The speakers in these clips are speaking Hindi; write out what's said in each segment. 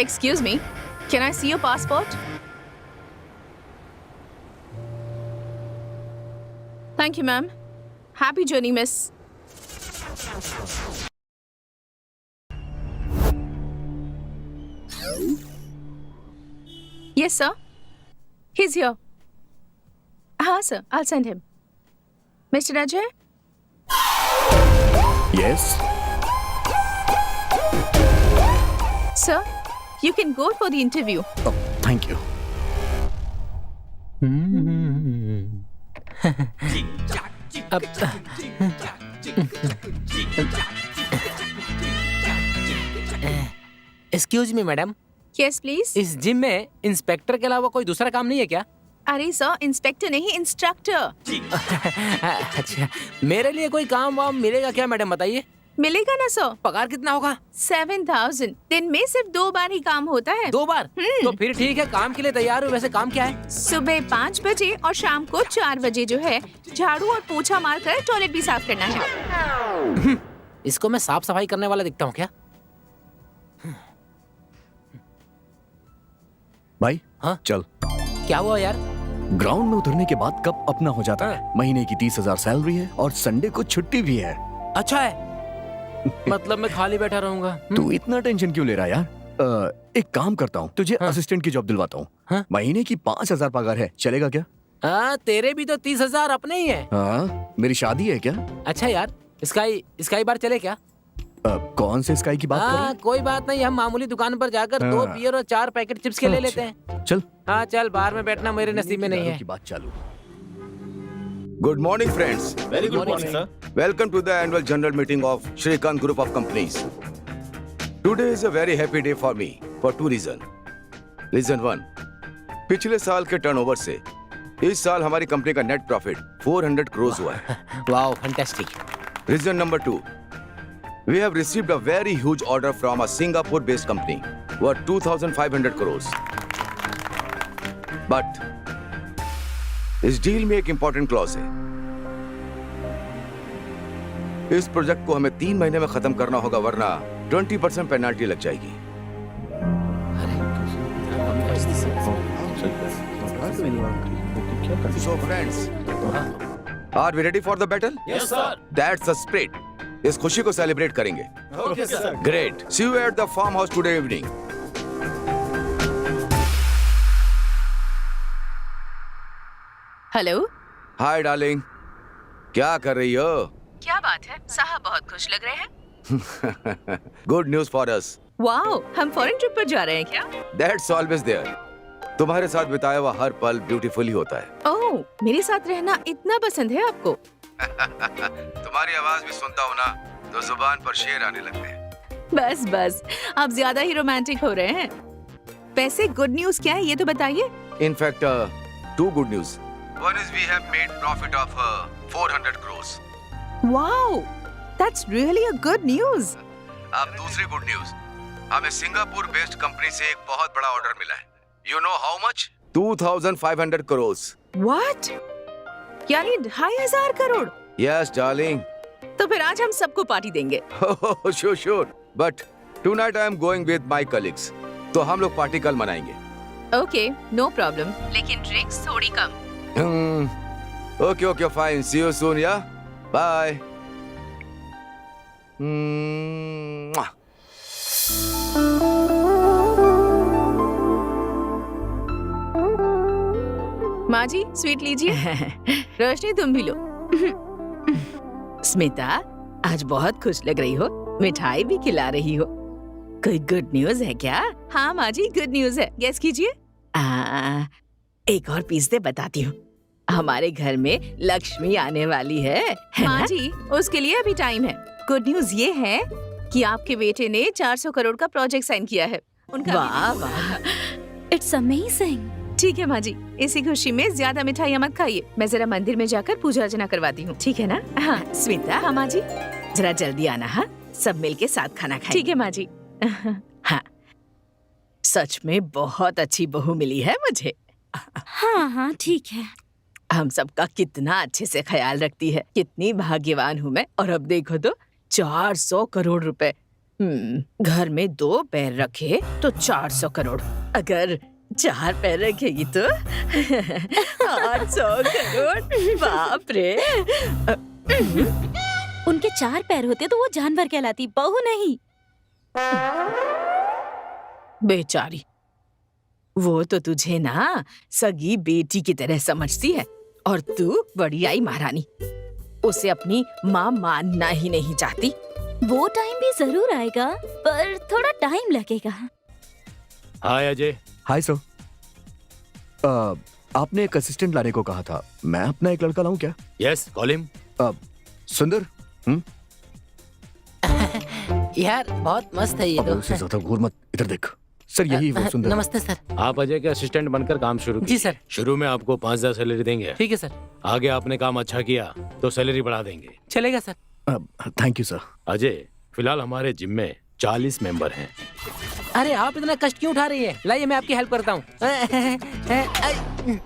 Excuse me, can I see your passport? Thank you, ma'am. Happy journey, miss. Yes, sir. He's here. Sir. I'll send him. Mr. Ajay? Yes. Sir, you can go for the interview. Oh, thank you. Excuse me madam, Yes, please. इस जिम में इंस्पेक्टर के अलावा कोई दूसरा काम नहीं है क्या? अरे सर, इंस्पेक्टर नहीं, इंस्ट्रक्टर. अच्छा, मेरे लिए कोई काम वाम मिलेगा क्या मैडम, बताइए? मिलेगा ना सर. पगार कितना होगा? 7,000. दिन में सिर्फ 2 बार ही काम होता है. 2 बार? तो फिर ठीक है, काम के लिए तैयार हूँ. वैसे काम क्या है? सुबह 5 बजे और शाम को 4 बजे जो है झाड़ू और पोछा मारकर टॉयलेट भी साफ करना है. इसको मैं साफ सफाई करने वाला दिखता हूँ क्या? भाई हाँ? चल. क्या हुआ यार? ग्राउंड में उतरने के बाद कप अपना हो जाता है. महीने की 30,000 सैलरी है और संडे को छुट्टी भी है. अच्छा है. मतलब मैं खाली बैठा रहूंगा. तू इतना टेंशन क्यों ले रहा है यार? एक काम करता हूँ, तुझे असिस्टेंट की जॉब दिलवाता हूँ. हाँ? महीने की 5,000 पगार है, चलेगा क्या? तेरे भी तो 30,000 अपने ही है. हाँ, मेरी शादी है क्या? अच्छा यार, स्काई बार चले क्या? कौन से स्काई की बात कर रहे हैं? कोई बात नहीं, हम मामूली दुकान पर जाकर 2 बियर और 4 पैकेट चिप्स के ले लेते हैं. चल. हाँ चल, बाहर में बैठना मेरे नसीब में नहीं है. की बात चालू. Good morning, friends. Very good morning, sir. Welcome to the annual general meeting of Shrikant Group of Companies. Today is a very happy day for me for 2 reasons. Reason 1, पिछले साल के टर्नओवर से इस साल हमारी कंपनी का नेट प्रॉफिट 400 करोड़ हुआ है. Wow, fantastic. Reason number 2, we have received a very huge order from a Singapore-based company worth 2,500 crores. But इस डील में एक इंपॉर्टेंट क्लॉज है. इस प्रोजेक्ट को हमें 3 महीने में खत्म करना होगा, वरना 20% पेनल्टी लग जाएगी. So friends, are we ready for the battle? Yes, sir. That's the spirit. इस खुशी को सेलिब्रेट करेंगे. Okay, sir. Great. See you at the farmhouse today evening. Hello. Hi darling, क्या कर रही हो? क्या बात है, साहब बहुत खुश लग रहे हैं. Good news for us. Wow, हम फॉरेन ट्रिप पर जा रहे हैं क्या? That's always there. तुम्हारे साथ बिताया हुआ हर पल ब्यूटीफुल ही होता है. ओह, मेरे साथ रहना इतना पसंद है आपको. तुम्हारी आवाज भी सुनता हूँ ना, तो जुबान पर शेर आने लगते हैं. बस बस, आप ज्यादा ही रोमांटिक हो रहे हैं. वैसे गुड न्यूज क्या है ये तो बताइए. In fact, 2 good news. One is we have made profit of 400 crores. Wow, that's really a good news. अब दूसरी गुड न्यूज, हमें सिंगापुर बेस्ड कंपनी से एक बहुत बड़ा ऑर्डर मिला है. You know how much? 2,500 crores. What? यानी 2,500 करोड़. Yes, darling. तो फिर आज हम सबको पार्टी देंगे. Oh, sure. But tonight I am going with my colleagues. तो हम लोग पार्टी कल मनाएंगे. Okay, no problem. लेकिन ड्रिंक्स थोड़ी कम. Okay, fine. See you soon, yeah? Bye. Mwah. माँ जी, स्वीट लीजिए. रोशनी तुम भी लो. स्मिता, आज बहुत खुश लग रही हो. मिठाई भी खिला रही हो. कोई गुड न्यूज है क्या? हाँ माँ जी, गुड न्यूज है. गेस कीजिए. एक और पीस दे, बताती हूँ. हमारे घर में लक्ष्मी आने वाली है माँ जी, उसके लिए अभी टाइम है. गुड न्यूज ये है कि आपके बेटे ने 400 करोड़ का प्रोजेक्ट साइन किया है. उनका वाह वाह, इट्स अमेजिंग. ठीक है माँ जी, इसी खुशी में ज्यादा मिठाइयाँ मत खाइए. मैं जरा मंदिर में जाकर पूजा अर्चना करवाती हूँ. ठीक है ना? हाँ स्मिता. हाँ माँ जी. जरा जल्दी आना. हाँ, सब मिलके साथ खाना खाएं. ठीक है माँ जी. हाँ, सच में बहुत अच्छी बहू मिली है मुझे. हाँ ठीक है. हम सबका कितना अच्छे से ख्याल रखती है. कितनी भाग्यवान हूँ मैं. और अब देखो तो 400 करोड़ रुपए. घर में 2 पैर रखे तो 400 करोड़, अगर 4 पैर रखेगी तो 800 करोड़। बाप रे। उनके 4 पैर होते तो वो जानवर कहलाती, बहू नहीं। बेचारी, वो तो तुझे ना सगी बेटी की तरह समझती है और तू बड़ी आई महारानी, उसे अपनी माँ मानना ही नहीं चाहती। वो टाइम भी जरूर आएगा, पर थोड़ा टाइम लगेगा। हाय अजय। Hi sir. आपने एक असिस्टेंट लाने को कहा था, मैं अपना एक लड़का लाऊं क्या? Yes, call him. सुंदर। यार बहुत मस्त है ये अब तो। उससे ज्यादा घूर मत, इधर देख। सर यही वो सुंदर। नमस्ते सर। आप अजय के असिस्टेंट बनकर काम शुरू जी कीजिए। सर। शुरू में आपको 5,000 सैलरी देंगे। ठीक है सर। आगे आपने काम अच्छा किया तो सैलरी बढ़ा देंगे। चलेगा sir. Thank you sir. Ajay, फिलहाल हमारे जिम में 40 मेंबर हैं। अरे आप इतना कष्ट क्यों उठा रही हैं? लाइए मैं आपकी हेल्प करता हूँ।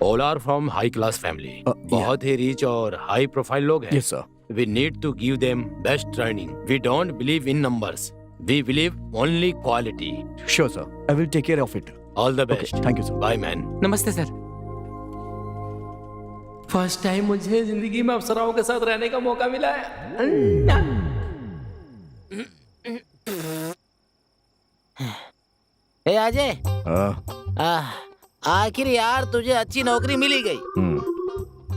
All are from high class family. बहुत ही रिच और हाई प्रोफाइल लोग हैं। Yes sir. We need to give them best training. We don't believe in numbers. We believe only quality. Sure sir, I will take care of it. All the okay, best. Thank you sir. Bye, man. नमस्ते सर। फर्स्ट टाइम मुझे जिंदगी में अप्सराओं के साथ रहने का मौका मिला है। ए अजय, आखिर यार तुझे अच्छी नौकरी मिली गई,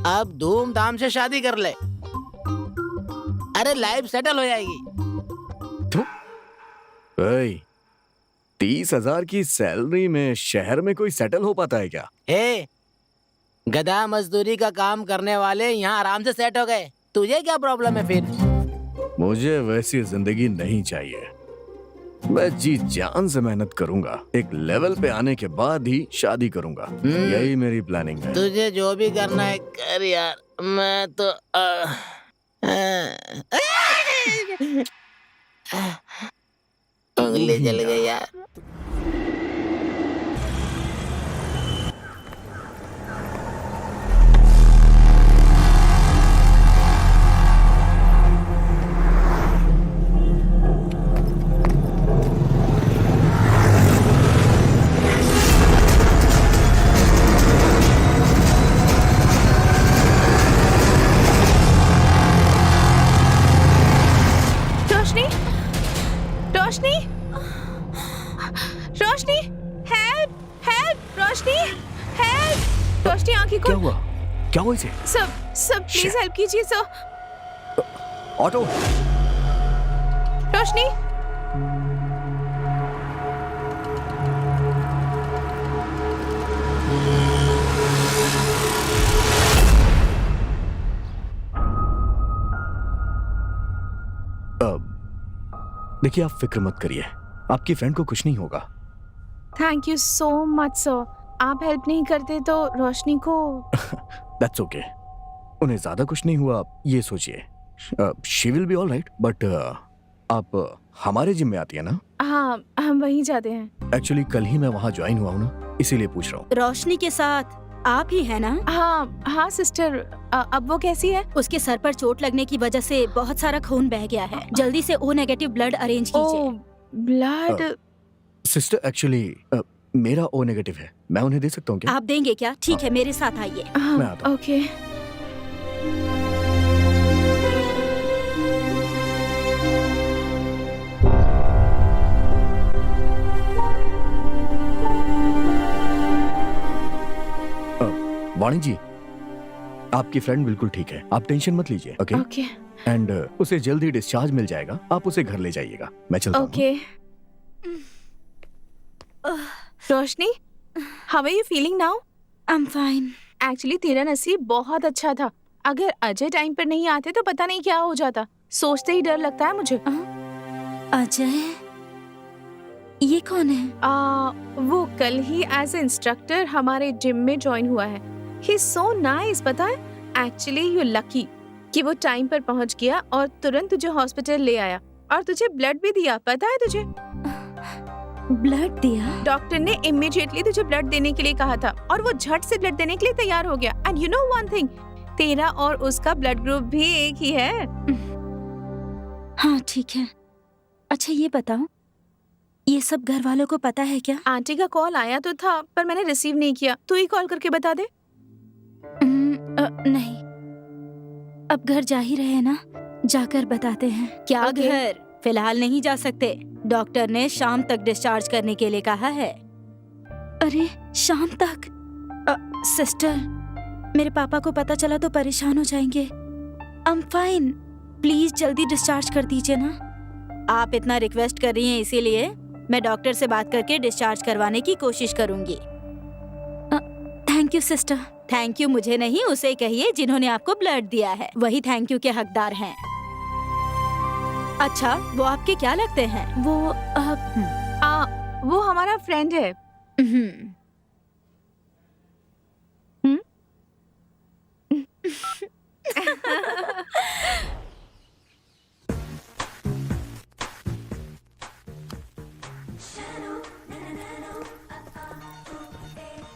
अब धूमधाम से शादी कर ले। अरे लाइफ सेटल हो जाएगी। 30,000 की सैलरी में शहर में कोई सेटल हो पाता है क्या? हे, गधा मजदूरी का काम करने वाले यहाँ आराम से सेट हो गए, तुझे क्या प्रॉब्लम है फिर? मुझे वैसी जिंदगी नहीं चाहिए। मैं जी जान से मेहनत करूंगा, एक लेवल पे आने के बाद ही शादी करूंगा। यही मेरी प्लानिंग है। तुझे जो भी करना है कर यार, मैं तो उंगली जल गई यार। रोशनी, रोशनी, रोशनी, हेल्प, हेल्प, रोशनी, हेल्प, रोशनी आंखें क्या खोल। हुआ? क्या हुआ इसे? सब प्लीज हेल्प कीजिए सर। ऑटो। रोशनी, देखिए आप फिक्र मत करिए, आपकी फ्रेंड को कुछ नहीं होगा। Thank you so much sir. आप हेल्प नहीं करते तो रोशनी को। दैट्स ओके, उन्हें ज्यादा कुछ नहीं हुआ, ये सोचिए। She will be all right. But आप हमारे जिम में आती है ना? हाँ, हम वहीं जाते हैं। एक्चुअली कल ही मैं वहाँ ज्वाइन हुआ हूँ ना, इसीलिए पूछ रहा हूँ। रोशनी के साथ आप ही है ना? हाँ हाँ सिस्टर, अब वो कैसी है? उसके सर पर चोट लगने की वजह से बहुत सारा खून बह गया है। जल्दी से O नेगेटिव ब्लड अरेंज कीजिए। ब्लड? सिस्टर एक्चुअली मेरा O नेगेटिव है, मैं उन्हें दे सकता हूँ क्या? आप देंगे क्या? ठीक है, मेरे साथ आइए। मैं आता हूँ। ओके। वाणी जी, आपकी फ्रेंड बिल्कुल ठीक है, आप टेंशन मत लीजिए। ओके ओके एंड उसे जल्दी डिस्चार्ज मिल जाएगा, आप उसे घर ले जाइएगा। मैं चलता हूँ। Okay. Roshni, how are you feeling now? I am fine. Actually तेरा नसीब बहुत अच्छा था। अगर अजय टाइम पर नहीं आते तो पता नहीं क्या हो जाता। सोचते ही डर लगता है मुझे। अजय, ये कौन है? वो कल ही एज इंस्ट्रक्टर हमारे जिम में ज्वाइन हुआ है। ही इज सो नाइस, पता है? एक्चुअली यू लकी कि वो टाइम पर पहुंच गया और तुरंत तुझे हॉस्पिटल ले आया और तुझे ब्लड भी दिया। पता है तुझे? ब्लड दिया? डॉक्टर ने इमीडिएटली तुझे ब्लड देने के लिए कहा था और वो झट से ब्लड देने के लिए तैयार हो गया। And you know one thing, तेरा और उसका ब्लड ग्रुप भी एक ही है। हाँ ठीक है, अच्छा ये बताओ, ये सब घर वालों को पता है क्या? आंटी का कॉल आया तो था पर मैंने रिसीव नहीं किया। तू ही कॉल करके बता दे। नहीं, अब घर जा ही रहे हैं ना, जाकर बताते हैं। क्या Okay. घर? फिलहाल नहीं जा सकते, डॉक्टर ने शाम तक डिस्चार्ज करने के लिए कहा है। अरे शाम तक? सिस्टर, मेरे पापा को पता चला तो परेशान हो जाएंगे। आई एम फाइन, प्लीज जल्दी डिस्चार्ज कर दीजिए ना। आप इतना रिक्वेस्ट कर रही हैं, इसीलिए मैं डॉक्टर से बात करके डिस्चार्ज करवाने की कोशिश करूंगी। Thank you sister. Thank you मुझे नहीं, उसे कहिए जिन्होंने आपको ब्लड दिया है, वही थैंक यू के हकदार हैं। अच्छा, वो आपके क्या लगते हैं? वो हमारा फ्रेंड है। हम्म।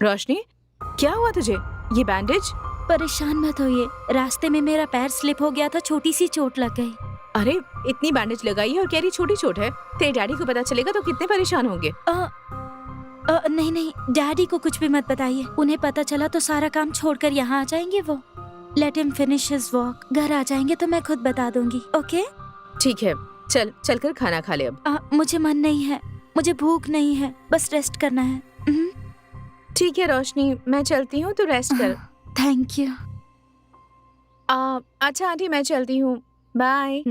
रोशनी, क्या हुआ तुझे? ये बैंडेज? परेशान मत होइए, रास्ते में मेरा पैर स्लिप हो गया था, छोटी सी चोट लग गई। अरे इतनी बैंडेज लगाई है और कह रही छोटी चोट है। तेरे डैडी को पता चलेगा तो कितने परेशान होंगे। नहीं नहीं, डैडी को कुछ भी मत बताइए, उन्हें पता चला तो सारा काम छोड़कर यहाँ आ जाएंगे वो। Let him finish his walk. घर आ जाएंगे तो मैं खुद बता दूंगी। ओके ठीक है, चल कर खाना खा ले अब। मुझे मन नहीं है, मुझे भूख नहीं है, बस रेस्ट करना है। ठीक है रोशनी, मैं चलती हूँ, तो रेस्ट कर। Thank you. अच्छा आंटी, मैं चलती हूँ, बाय।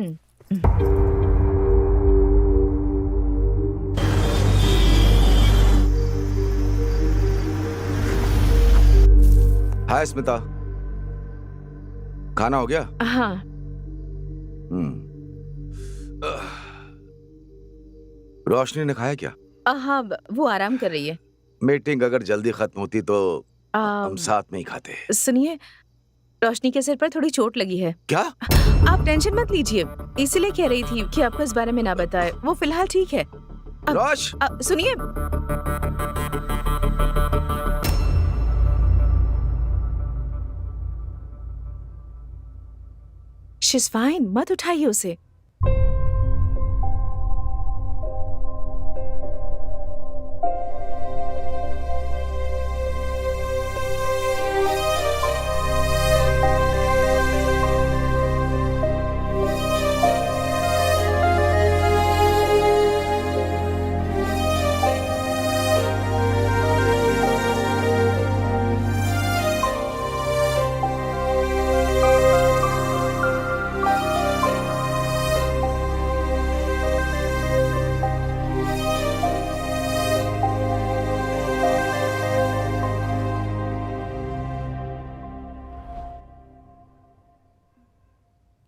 हाय स्मिता, खाना हो गया? हाँ। रोशनी ने खाया क्या? हाँ, वो आराम कर रही है। मीटिंग अगर जल्दी खत्म होती तो हम साथ में ही खाते। सुनिए, रोशनी के सिर पर थोड़ी चोट लगी है। क्या? आप टेंशन मत लीजिए, इसलिए कह रही थी कि आपको इस बारे में ना बताए। वो फिलहाल ठीक है। रोश, सुनिए, शीज फाइन, मत उठाइए उसे।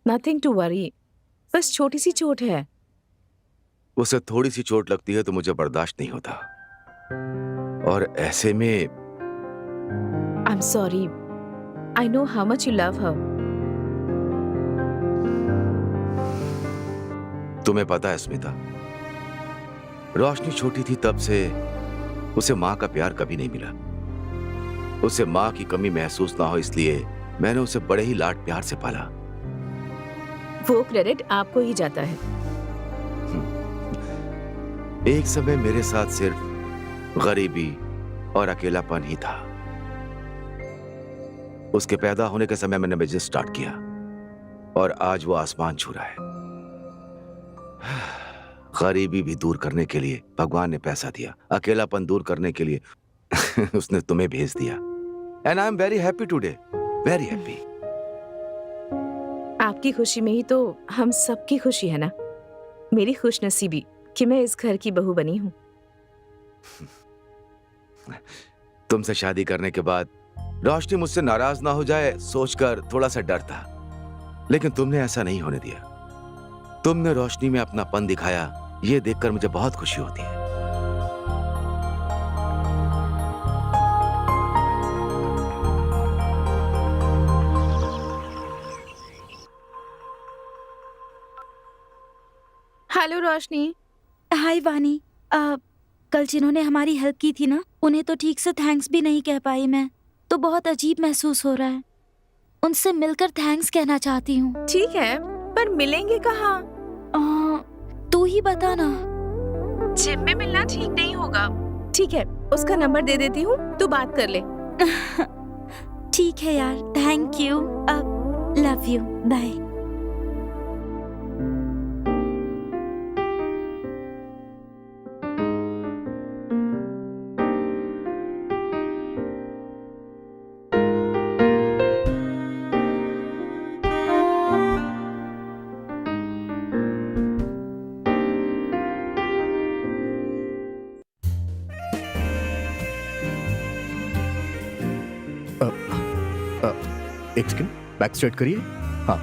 नथिंग टू वरी, बस छोटी सी चोट है। उसे थोड़ी सी चोट लगती है तो मुझे बर्दाश्त नहीं होता, और ऐसे में I am sorry, I know how much you love हर। तुम्हें पता है स्मिता, रोशनी छोटी थी तब से उसे माँ का प्यार कभी नहीं मिला। उसे माँ की कमी महसूस ना हो इसलिए मैंने उसे बड़े ही लाड प्यार से पाला। वो क्रेडिट आपको ही जाता है। एक समय मेरे साथ सिर्फ गरीबी और अकेलापन ही था। उसके पैदा होने के समय मैंने बिजनेस स्टार्ट किया और आज वो आसमान छू रहा है। गरीबी भी दूर करने के लिए भगवान ने पैसा दिया, अकेलापन दूर करने के लिए उसने तुम्हें भेज दिया। And I am very happy today, very happy. आपकी खुशी में ही तो हम सबकी खुशी है ना। मेरी खुशनसीबी कि मैं इस घर की बहू बनी हूँ। तुमसे शादी करने के बाद रोशनी मुझसे नाराज ना हो जाए सोचकर थोड़ा सा डर था, लेकिन तुमने ऐसा नहीं होने दिया। तुमने रोशनी में अपनापन दिखाया, ये देखकर मुझे बहुत खुशी होती है। हेलो रोशनी। हाय वानी, कल जिन्होंने हमारी हेल्प की थी ना, उन्हें तो ठीक से थैंक्स भी नहीं कह पाई मैं, तो बहुत अजीब महसूस हो रहा है। उनसे मिलकर थैंक्स कहना चाहती हूँ। ठीक है, पर मिलेंगे कहाँ? तू ही बता ना। जिम में मिलना ठीक नहीं होगा। ठीक है, उसका नंबर दे देती हूँ, तू बात कर ले। ठीक है यार, thank you. Love you, bye. एक सेकंड, बैक स्ट्रेट करिए। हाँ,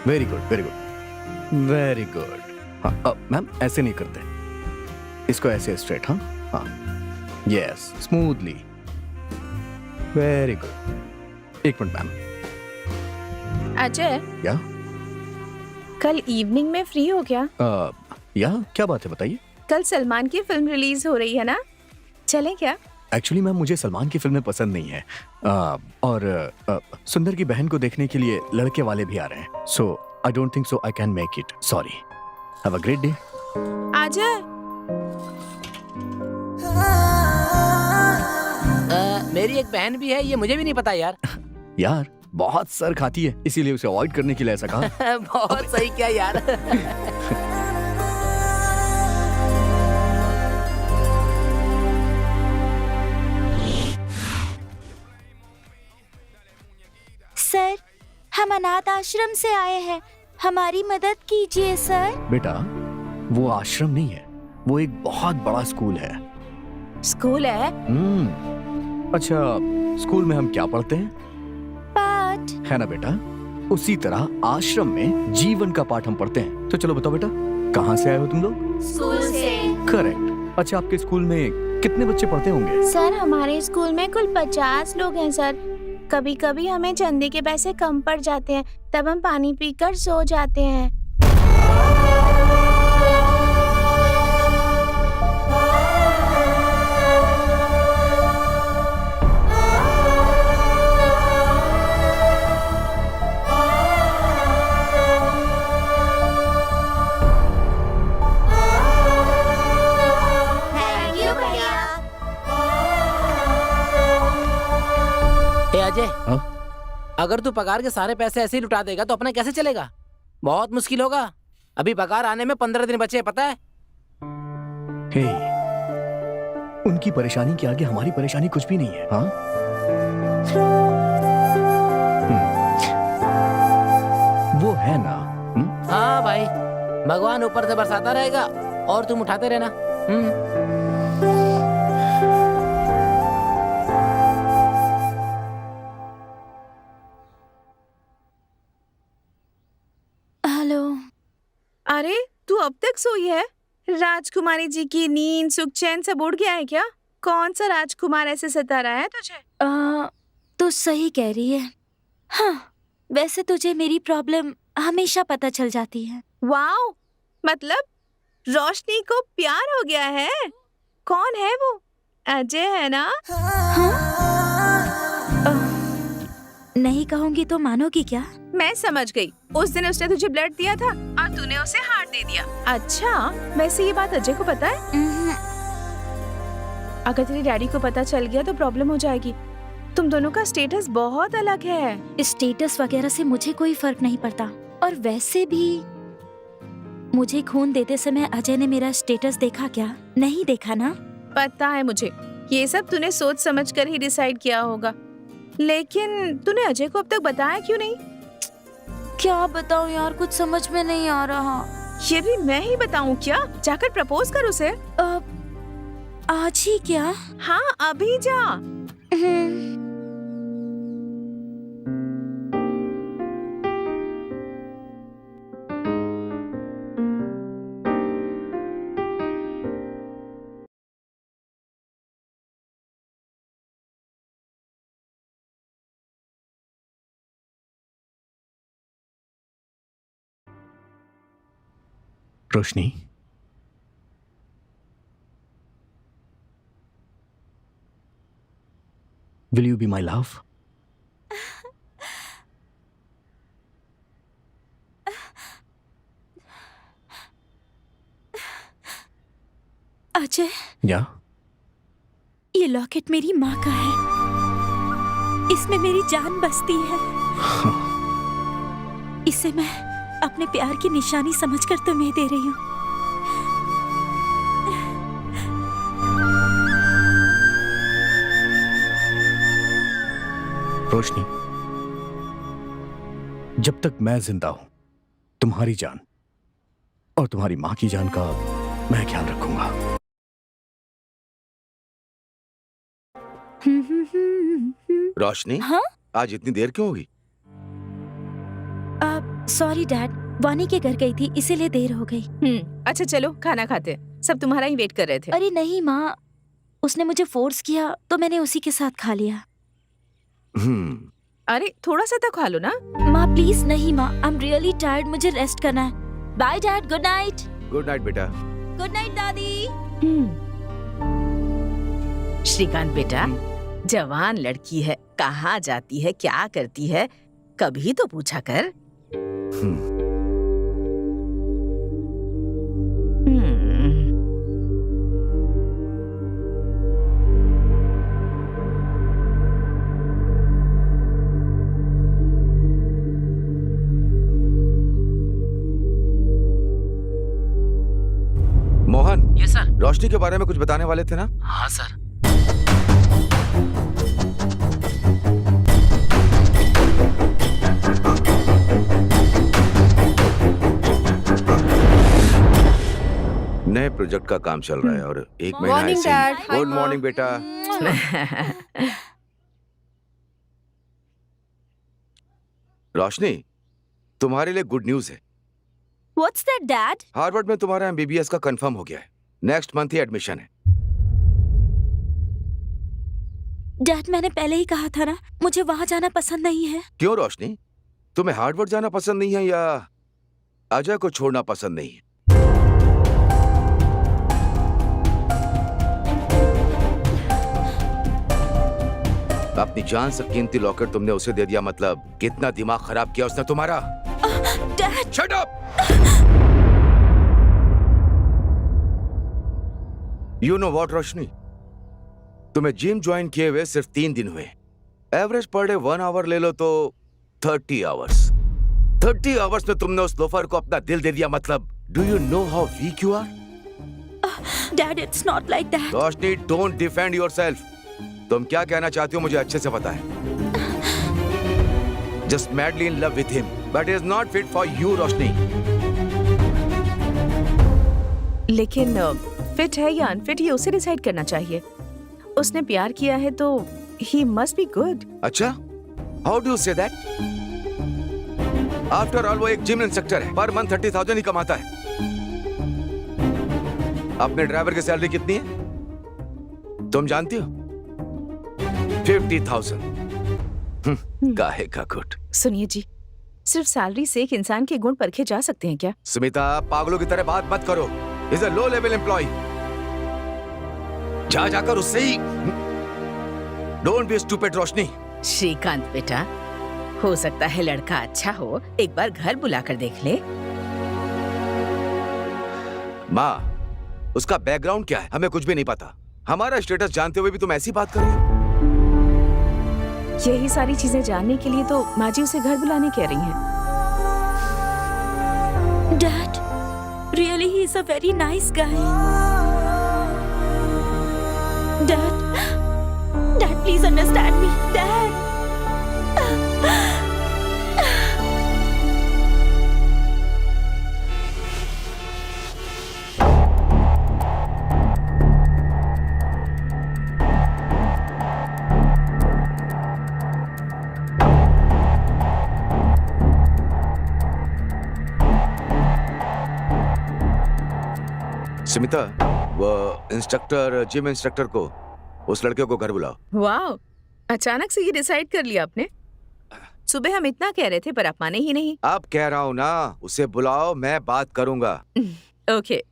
very good, very good, very good. हाँ, मैम ऐसे नहीं करते, इसको ऐसे स्ट्रेट। हाँ हाँ, यस, स्मूथली, वेरी गुड। एक मिनट मैम। अजय, या कल इवनिंग में फ्री हो क्या? या क्या बात है, बताइए। कल सलमान की फिल्म रिलीज हो रही है ना, चलें क्या? एक्चुअली मैम मुझे सलमान की फिल्में पसंद नहीं है, और सुंदर की बहन को देखने के लिए लड़के वाले भी आ रहे हैं, so I don't think so I can make it, sorry. Have a great day. Ajay, मेरी एक बहन भी है, ये मुझे भी नहीं पता यार। यार बहुत सर खाती है, इसीलिए उसे अवॉइड करने के लिए ऐसा कहा। बहुत सही क्या यार। सर, हम अनाथ आश्रम से आए हैं, हमारी मदद कीजिए सर। बेटा, वो आश्रम नहीं है, वो एक बहुत बड़ा स्कूल है। स्कूल है? अच्छा, स्कूल में हम क्या पढ़ते हैं? पाठ। है ना बेटा, उसी तरह आश्रम में जीवन का पाठ हम पढ़ते हैं। तो चलो बताओ बेटा, कहाँ से आए हो तुम लोग? स्कूल से। करेक्ट। अच्छा, आपके स्कूल में कितने बच्चे पढ़ते होंगे? सर, हमारे स्कूल में कुल 50 लोग हैं सर। कभी कभी हमें चंदे के पैसे कम पड़ जाते हैं, तब हम पानी पीकर सो जाते हैं। अजय, हाँ? अगर तू पगार के सारे पैसे ऐसे ही लुटा देगा तो अपना कैसे चलेगा? बहुत मुश्किल होगा। अभी पगार आने में 15 दिन बचे हैं, पता है? हे, उनकी परेशानी के आगे हमारी परेशानी कुछ भी नहीं है। हाँ? वो है ना। हाँ भाई, भगवान ऊपर से बरसाता रहेगा और तुम उठाते रहना। हेलो। अरे, तू अब तक सोई है? राजकुमारी जी की नींद सुख चैन सब उड़ गया है क्या? कौन सा राजकुमार ऐसे सता रहा है तुझे? तो सही कह रही है। हाँ, वैसे तुझे मेरी प्रॉब्लम हमेशा पता चल जाती है। वाओ, मतलब रोशनी को प्यार हो गया है? कौन है वो? अजय है ना? नहीं कहूंगी तो मानोगी क्या? मैं समझ गई। उस दिन उसने तुझे ब्लड दिया था और तूने उसे हार्ट दे दिया। अच्छा, वैसे ये बात अजय को पता है? अगर तेरे डैडी को पता चल गया तो प्रॉब्लम हो जाएगी। तुम दोनों का स्टेटस बहुत अलग है। स्टेटस वगैरह से मुझे कोई फर्क नहीं पड़ता, और वैसे भी मुझे खून देते समय अजय ने मेरा स्टेटस देखा क्या? नहीं देखा ना? पता है मुझे, ये सब तूने सोच समझ कर ही डिसाइड किया होगा। लेकिन तूने अजय को अब तक बताया क्यों नहीं? क्या बताऊं यार, कुछ समझ में नहीं आ रहा। ये भी मैं ही बताऊं क्या? जाकर प्रपोज कर उसे। आज ही क्या? हाँ, अभी जा। रोशनी, will you be my love? Ajay, या ये लॉकेट मेरी माँ का है। इसमें मेरी जान बसती है। इसे मैं अपने प्यार की निशानी समझकर तुम्हें दे रही हूँ। रोशनी, जब तक मैं जिंदा हूं, तुम्हारी जान और तुम्हारी मां की जान का मैं ख्याल रखूंगा। रोशनी, हाँ? आज इतनी देर क्यों हुई? सॉरी डैड, वानी के घर गई थी इसीलिए देर हो गई। अच्छा चलो खाना खाते हैं। सब तुम्हारा ही वेट कर रहे थे। अरे नहीं माँ, उसने मुझे फोर्स किया तो मैंने उसी के साथ खा लिया। अरे थोड़ा सा तो खा लो ना। माँ प्लीज नहीं माँ, आई एम रियली टायर्ड, मुझे रेस्ट करना है। Bye dad, good night. Good night बेटा। गुड नाइट दादी। श्रीकांत बेटा, जवान लड़की है, कहाँ जाती है, क्या करती है, कभी तो पूछा कर। Mohan, yes sir. रोशनी के बारे में कुछ बताने वाले थे ना? हाँ सर। नए प्रोजेक्ट का काम चल रहा है और एक महीना Morning, ऐसे Dad. ही। गुड मॉर्निंग बेटा। रोशनी, तुम्हारे लिए गुड न्यूज है। What's that dad? हार्वर्ड में तुम्हारा एमबीबीएस का कंफर्म हो गया है। नेक्स्ट मंथ ही एडमिशन है। डैड मैंने पहले ही कहा था ना, मुझे वहाँ जाना पसंद नहीं है। क्यों रोशनी, तुम्हें हार्वर्ड जाना पसंद नहीं है या अजय को छोड़ना पसंद नहीं है? अपनी जान से कीमती लॉकेट तुमने उसे दे दिया, मतलब कितना दिमाग खराब किया उसने तुम्हारा। Dad shut up! You know what Roshni, तुम्हें जिम ज्वाइन किए हुए सिर्फ 3 दिन हुए। एवरेज पर डे 1 आवर ले लो तो 30 आवर्स। 30 आवर्स में तुमने उस लोफर को अपना दिल दे दिया, मतलब do you know how weak you are? Dad it's not like that. Roshni, don't defend yourself. तुम क्या कहना चाहती हो मुझे अच्छे से पता है। Just madly in love with him, but is not fit for you Roshni. लेकिन फिट है या अनफिट ये उसे डिसाइड करना चाहिए। उसने प्यार किया है तो ही मस्ट बी गुड। अच्छा, how do you say that? After all वो एक जिम इंस्ट्रक्टर है, पर मंथ 30,000 ही कमाता है। अपने ड्राइवर की सैलरी कितनी है तुम जानती हो? 50,000। काहे का गुट। सुनिए जी, सिर्फ सैलरी से एक इंसान के गुण परखे जा सकते हैं क्या? स्मिता, पागलों की तरह बात मत करो। Is a low level employ. जा जाकर उससे ही। Don't be stupid Roshni. Shrikant बेटा, हो सकता है लड़का अच्छा हो, एक बार घर बुलाकर देख ले। माँ, उसका बैकग्राउंड क्या है हमें कुछ भी नहीं पता। हमारा स्टेटस जानते हुए भी तुम ऐसी बात कर रही हो? यही सारी चीजें जानने के लिए तो माँ जी उसे घर बुलाने कह रही हैं। Dad really he is a very nice guy. Dad please understand me. Dad Smita, वो इंस्ट्रक्टर, जिम इंस्ट्रक्टर को, उस लड़के को घर बुलाओ। वाह, अचानक से ये डिसाइड कर लिया आपने? सुबह हम इतना कह रहे थे पर आप माने ही नहीं। अब कह रहा हूँ ना, उसे बुलाओ, मैं बात करूंगा। ओके।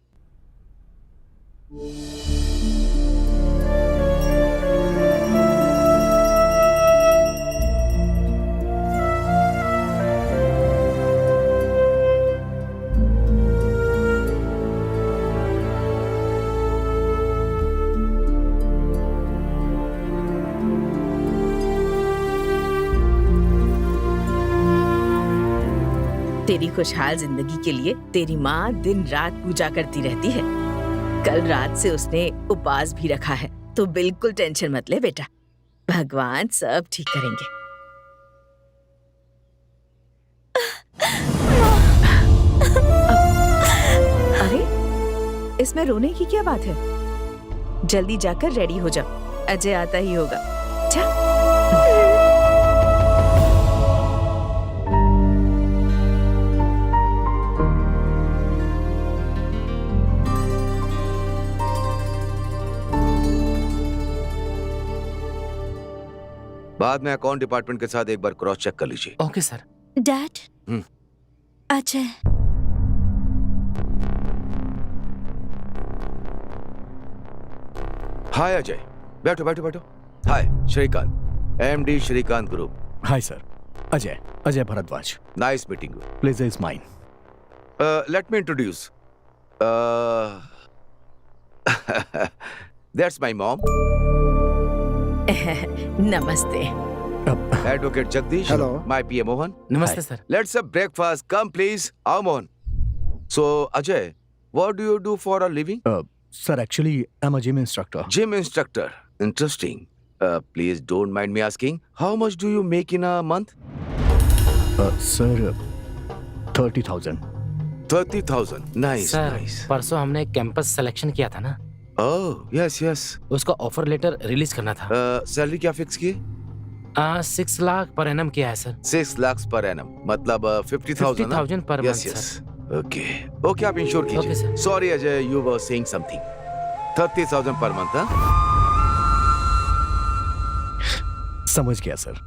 तेरी खुशहाल जिंदगी के लिए तेरी माँ दिन रात पूजा करती रहती है। कल रात से उसने उपवास भी रखा है, तो बिल्कुल टेंशन मत ले बेटा, भगवान सब ठीक करेंगे। अरे इसमें रोने की क्या बात है? जल्दी जाकर रेडी हो जाओ, अजय आता ही होगा। जा। बाद में अकाउंट डिपार्टमेंट के साथ एक बार क्रॉस चेक कर लीजिए। Okay sir. Dad, Ajay, hi Ajay, बैठो बैठो बैठो। Hi Shrikant, MD Shrikant group. Hi sir, Ajay Bhardwaj. Nice meeting you. Please is mine. Let me introduce, that's my mom, नमस्ते। Advocate Jagdish. Hello. My PA Mohan. नमस्ते sir. Let's have breakfast, come please. आओ Mohan. So Ajay, what do you do for a living? Sir actually I am a gym instructor. Gym instructor. Interesting. Please don't mind me asking, how much do you make in a month? Sir 30,000। 30,000. Nice, sir nice. परसों हमने कैंपस सिलेक्शन किया था ना, Oh, yes, yes. उसका ऑफर लेटर रिलीज करना था। सैलरी क्या फिक्स की? 6 लाख पर एनम किया है सर। 6 lakhs per annum. मतलब 50,000 ना? 50,000 per Yes, month, yes. Okay. Okay, आप इंश्योर Okay, कीजिए। sir. Sorry Ajay, you were saying something. 30,000 per month, हाँ? समझ गया सर।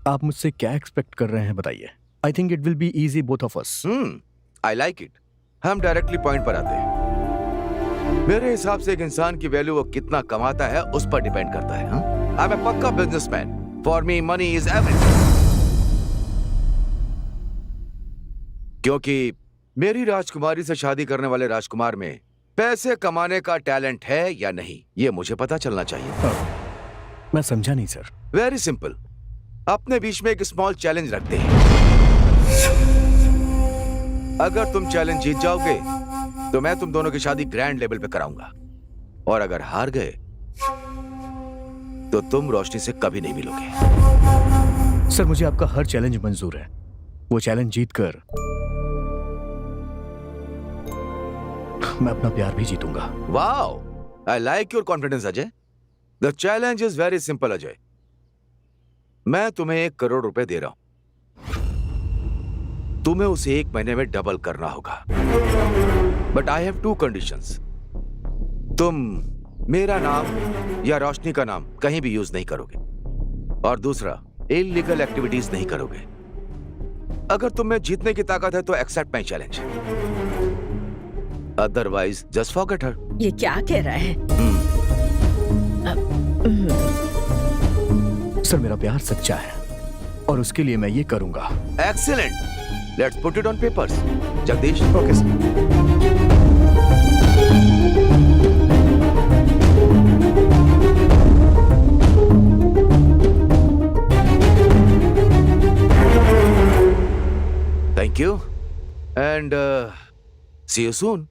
आप मुझसे क्या एक्सपेक्ट कर रहे हैं बताइए। I think it will be easy both of us. I like it. हम डायरेक्टली पॉइंट पर आते हैं। मेरे हिसाब से एक इंसान की वैल्यू वो कितना कमाता है उस पर डिपेंड करता है। आई एम ए पक्का businessman. For me money is everything. क्योंकि मेरी राजकुमारी से शादी करने वाले राजकुमार में पैसे कमाने का टैलेंट है या नहीं, ये मुझे पता चलना चाहिए। मैं समझा नहीं सर। Very simple. अपने बीच में एक स्मॉल चैलेंज रखते हैं। अगर तुम चैलेंज जीत जाओगे तो मैं तुम दोनों की शादी ग्रैंड लेवल पे कराऊंगा, और अगर हार गए तो तुम रोशनी से कभी नहीं मिलोगे। सर मुझे आपका हर चैलेंज मंजूर है। वो चैलेंज जीतकर मैं अपना प्यार भी जीतूंगा। Wow, I like your confidence Ajay. The challenge is very simple Ajay. मैं तुम्हें 1 करोड़ रुपए दे रहा हूं। तुम्हें उसे 1 महीने में डबल करना होगा। But I have 2 conditions. तुम मेरा नाम या रोशनी का नाम कहीं भी यूज नहीं करोगे, और दूसरा इलीगल एक्टिविटीज नहीं करोगे। अगर तुम में जीतने की ताकत है तो accept my challenge, otherwise just forget her. ये क्या कह रहा है? सर मेरा प्यार सच्चा है और उसके लिए मैं ये करूंगा। Excellent, let's put it on papers. Jagdish. Okay sir. Thank you, and see you soon.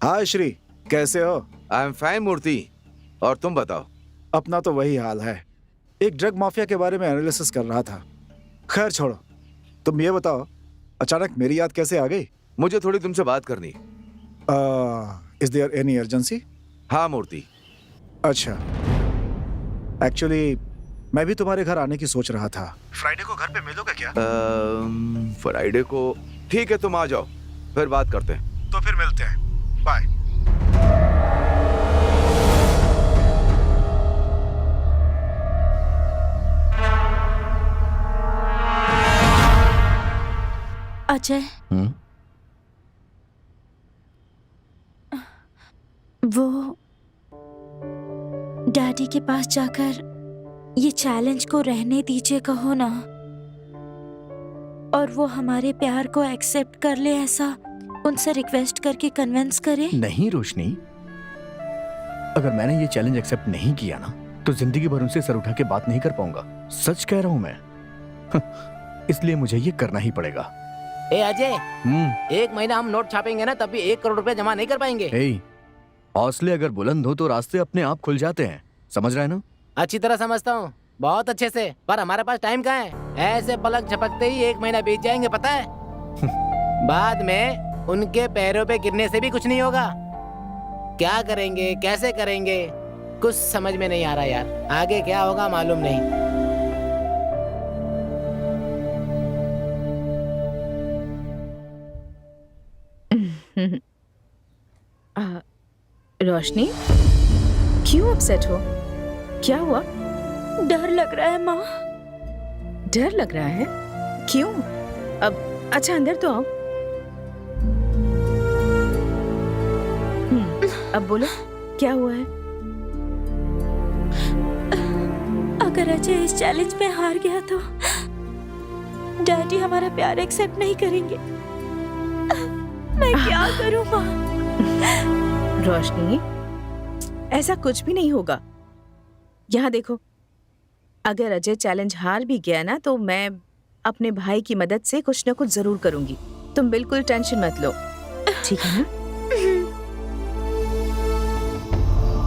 हाय श्री, कैसे हो? आई एम फाइन मूर्ति, और तुम बताओ? अपना तो वही हाल है। एक ड्रग माफिया के बारे में एनालिसिस कर रहा था। खैर छोड़ो, तुम ये बताओ अचानक मेरी याद कैसे आ गई? मुझे थोड़ी तुमसे बात करनी। Is there any urgency? हाँ मूर्ति। अच्छा, एक्चुअली मैं भी तुम्हारे घर आने की सोच रहा था। फ्राइडे को घर पे मिलोगे क्या? फ्राइडे को ठीक है, तुम आ जाओ, फिर बात करते हैं। तो फिर मिलते हैं, बाय। अजय, वो डैडी के पास जाकर ये चैलेंज को रहने दीजिए कहो ना। और वो हमारे प्यार को एक्सेप्ट कर ले, ऐसा उनसे रिक्वेस्ट करके कन्विंस करे। नहीं रोशनी, अगर मैंने ये चैलेंज एक्सेप्ट नहीं किया ना तो जिंदगी भर उनसे सर उठा के बात नहीं कर पाऊंगा। सच कह रहा हूं मैं। इसलिए मुझे ये करना ही पड़ेगा। ए अजय, 1 महीना हम नोट छापेंगे ना, तब भी 1 करोड़ रुपए जमा नहीं कर पाएंगे। हौसले अगर बुलंद हो तो रास्ते अपने आप खुल जाते हैं, समझ रहे हैं ना? अच्छी तरह समझता हूँ, बहुत अच्छे से, पर हमारे पास टाइम कहाँ है? ऐसे पलक झपकते ही 1 महीना बीत जाएंगे, पता है? बाद में उनके पैरों पे गिरने से भी कुछ नहीं होगा। क्या करेंगे, कैसे करेंगे, कुछ समझ में नहीं आ रहा यार। आगे क्या होगा मालूम नहीं। रोशनी, क्यों अपसेट हो? क्या हुआ? डर लग रहा है माँ। डर लग रहा है? क्यों? अब अच्छा अंदर तो आओ। अब बोलो, क्या हुआ है? अगर अजय इस चैलेंज में हार गया तो डैडी हमारा प्यार एक्सेप्ट नहीं करेंगे। मैं क्या करूं माँ? रोशनी, ऐसा कुछ भी नहीं होगा। यहाँ देखो, अगर अजय चैलेंज हार भी गया ना तो मैं अपने भाई की मदद से कुछ न कुछ जरूर करूंगी। तुम बिल्कुल टेंशन मत लो, ठीक है ना?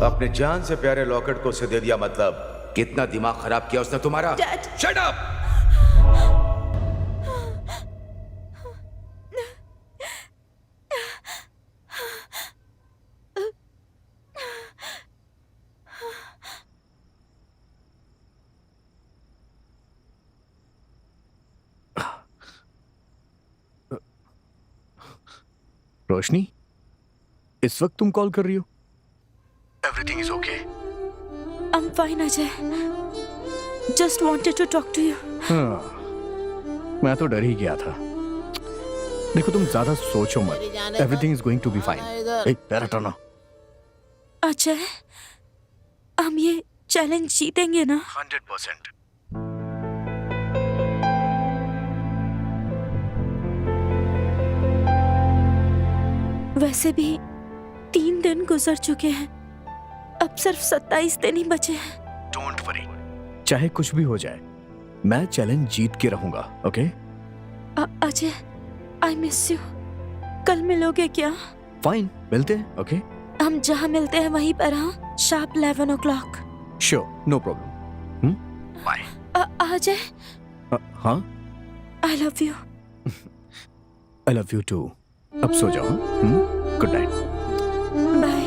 अपने जान से प्यारे लॉकेट को उसे दे दिया, मतलब कितना दिमाग खराब किया उसने तुम्हारा। Shut up! रोशनी, इस वक्त तुम कॉल कर रही हो? Everything is okay? I'm fine Ajay, just wanted to talk to you. मैं तो डर ही गया था। देखो तुम ज्यादा सोचो मत, everything is going to be fine. पैर हटाना। अजय, हम ये चैलेंज जीतेंगे ना? 100%। वैसे भी 3 दिन गुजर चुके हैं, अब सिर्फ 27 दिन ही बचे हैं। डोंट वरी, चाहे कुछ भी हो जाए मैं चैलेंज जीत के रहूंगा, okay? Ajay, I miss you. कल मिलोगे क्या? फाइन, मिलते हैं, ओके? हम जहाँ मिलते हैं वहीं पर, हाँ? Sharp 11 o'clock। Sure, no problem. Bye. Ajay, हाँ? I love you. I love you too. अब सो जाओ। Good night. बाय।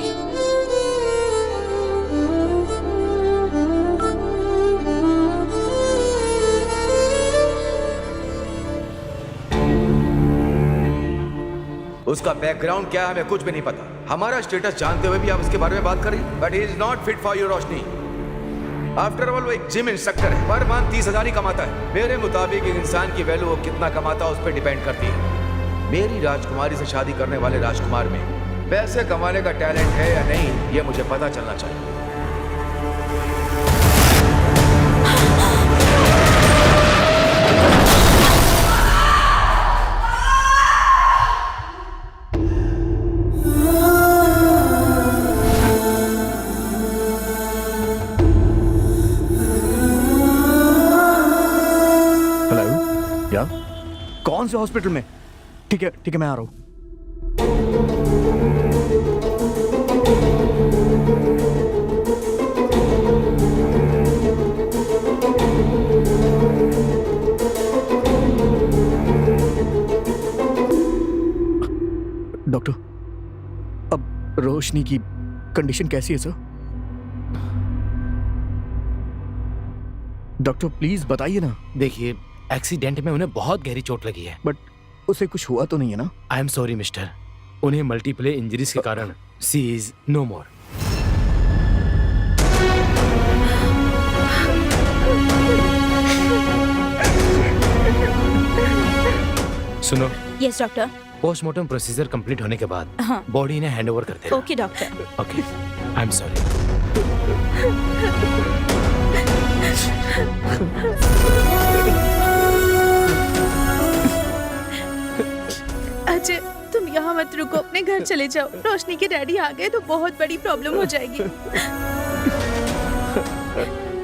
उसका बैकग्राउंड क्या है हमें कुछ भी नहीं पता। हमारा स्टेटस जानते हुए भी आप उसके बारे में बात करें, but he is not fit for you Roshni. After all वो एक जिम इंस्ट्रक्टर है, पर मंथ 30,000 ही कमाता है। मेरे मुताबिक एक इंसान की वैल्यू वो कितना कमाता है उस पर डिपेंड करती है। मेरी राजकुमारी से शादी करने वाले राजकुमार में पैसे कमाने का टैलेंट है या नहीं, ये मुझे पता चलना चाहिए। हेलो, या कौन से हॉस्पिटल में? ठीक है, मैं आ रहा हूँ। डॉक्टर, अब रोशनी की कंडीशन कैसी है सर? डॉक्टर प्लीज बताइए ना। देखिए, एक्सीडेंट में उन्हें बहुत गहरी चोट लगी है। बट उसे कुछ हुआ तो नहीं है ना? आई एम सॉरी मिस्टर, उन्हें मल्टीपल इंजरीज के कारण सी इज नो मोर। सुनो, yes doctor. Postmortem procedure complete होने के बाद हाँ। बॉडी ने हैंड ओवर कर देना। Okay doctor. Okay, I am sorry. Ajay तुम यहाँ मत रुको, अपने घर चले जाओ। रोशनी के डैडी आ गए तो बहुत बड़ी प्रॉब्लम हो जाएगी।